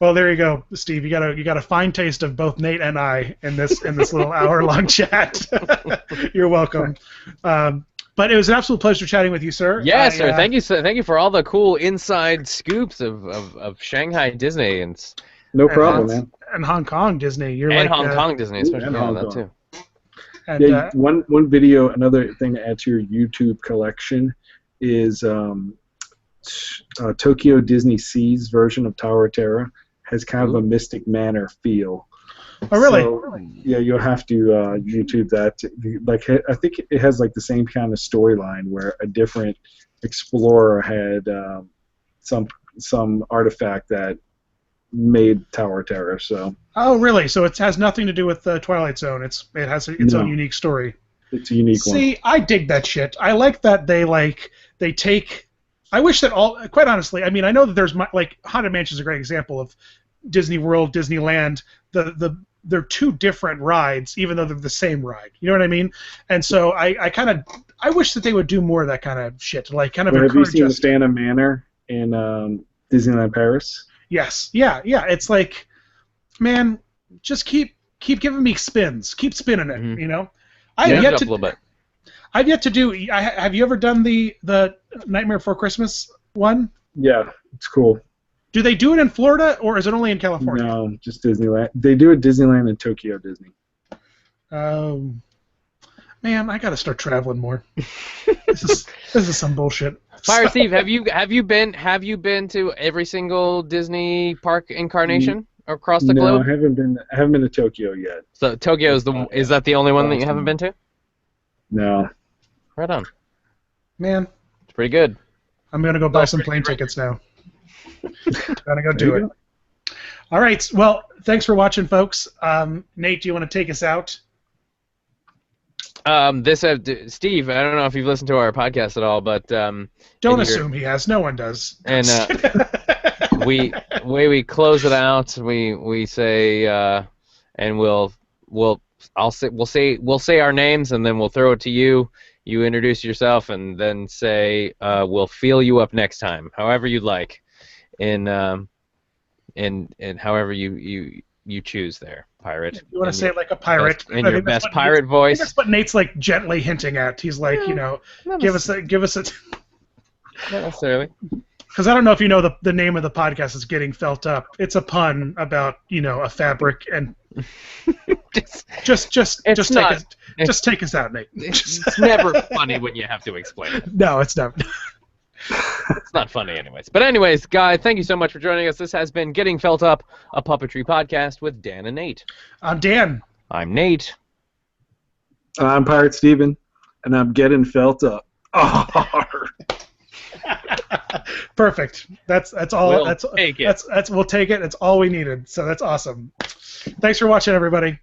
Well, there you go, Steve. You got a fine taste of both Nate and I in this little hour-long chat. You're welcome. But it was an absolute pleasure chatting with you, sir. Yes, sir. Thank you for all the cool inside scoops of Shanghai Disney No problem, man. And Hong Kong Disney. You're and like Hong Kong Disney, especially and Hong that Kong. too. And, Yeah, one video, another thing to add to your YouTube collection is Tokyo Disney Sea's version of Tower of Terror has kind of a Mystic Manor feel. Oh, really? So, yeah, you'll have to YouTube that. Like, I think it has like the same kind of storyline where a different explorer had some artifact that made Tower of Terror. So. Oh, really? So it has nothing to do with the Twilight Zone. It has its own unique story. It's a unique one. See, I dig that shit. I like that they take. I wish that quite honestly, I mean, I know that there's like Haunted Mansion is a great example of Disney World, Disneyland. They're two different rides, even though they're the same ride. You know what I mean? And so I wish that they would do more of that kind of shit, like kind of Have you encourage seen the us. Phantom Manor in Disneyland Paris? Yes, yeah. It's like, man, just keep giving me spins, keep spinning it. Mhm. You know, Change it up a little bit. I've yet to do. Have you ever done the Nightmare Before Christmas one? Yeah, it's cool. Do they do it in Florida or is it only in California? No, just Disneyland. They do it Disneyland and Tokyo Disney. Man, I gotta start traveling more. This is some bullshit. Fire Steve, have you been to every single Disney park incarnation across the no, globe? I haven't been to Tokyo yet. So Tokyo is that the only one that you haven't been to? No. Right on. Man, It's pretty good. I'm gonna go buy some plane tickets now. Gotta go do it. All right. Well, thanks for watching, folks. Nate, do you want to take us out? Steve, I don't know if you've listened to our podcast at all, but Don't assume he has. No one does. And we close it out. We say and we'll say our names and then we'll throw it to you. You introduce yourself and then say we'll feel you up next time, however you'd like, in however you choose there, pirate. You want to say it like a pirate? In your best pirate voice. That's what Nate's like gently hinting at. He's like, give us a. Not necessarily. Because I don't know if you know the name of the podcast is Getting Felt Up. It's a pun about a fabric and just take us out, Nate. It's never funny when you have to explain it. No, it's not. It's not funny anyways. But anyways, guys, thank you so much for joining us. This has been Getting Felt Up, a puppetry podcast with Dan and Nate. I'm Dan. I'm Nate. I'm Pirate Steven, and I'm getting felt up. Perfect. That's all. We'll That's take it. That's we'll take it. It's all we needed. So that's awesome. Thanks for watching, everybody.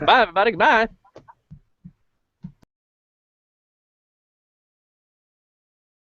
Bye, everybody. Goodbye.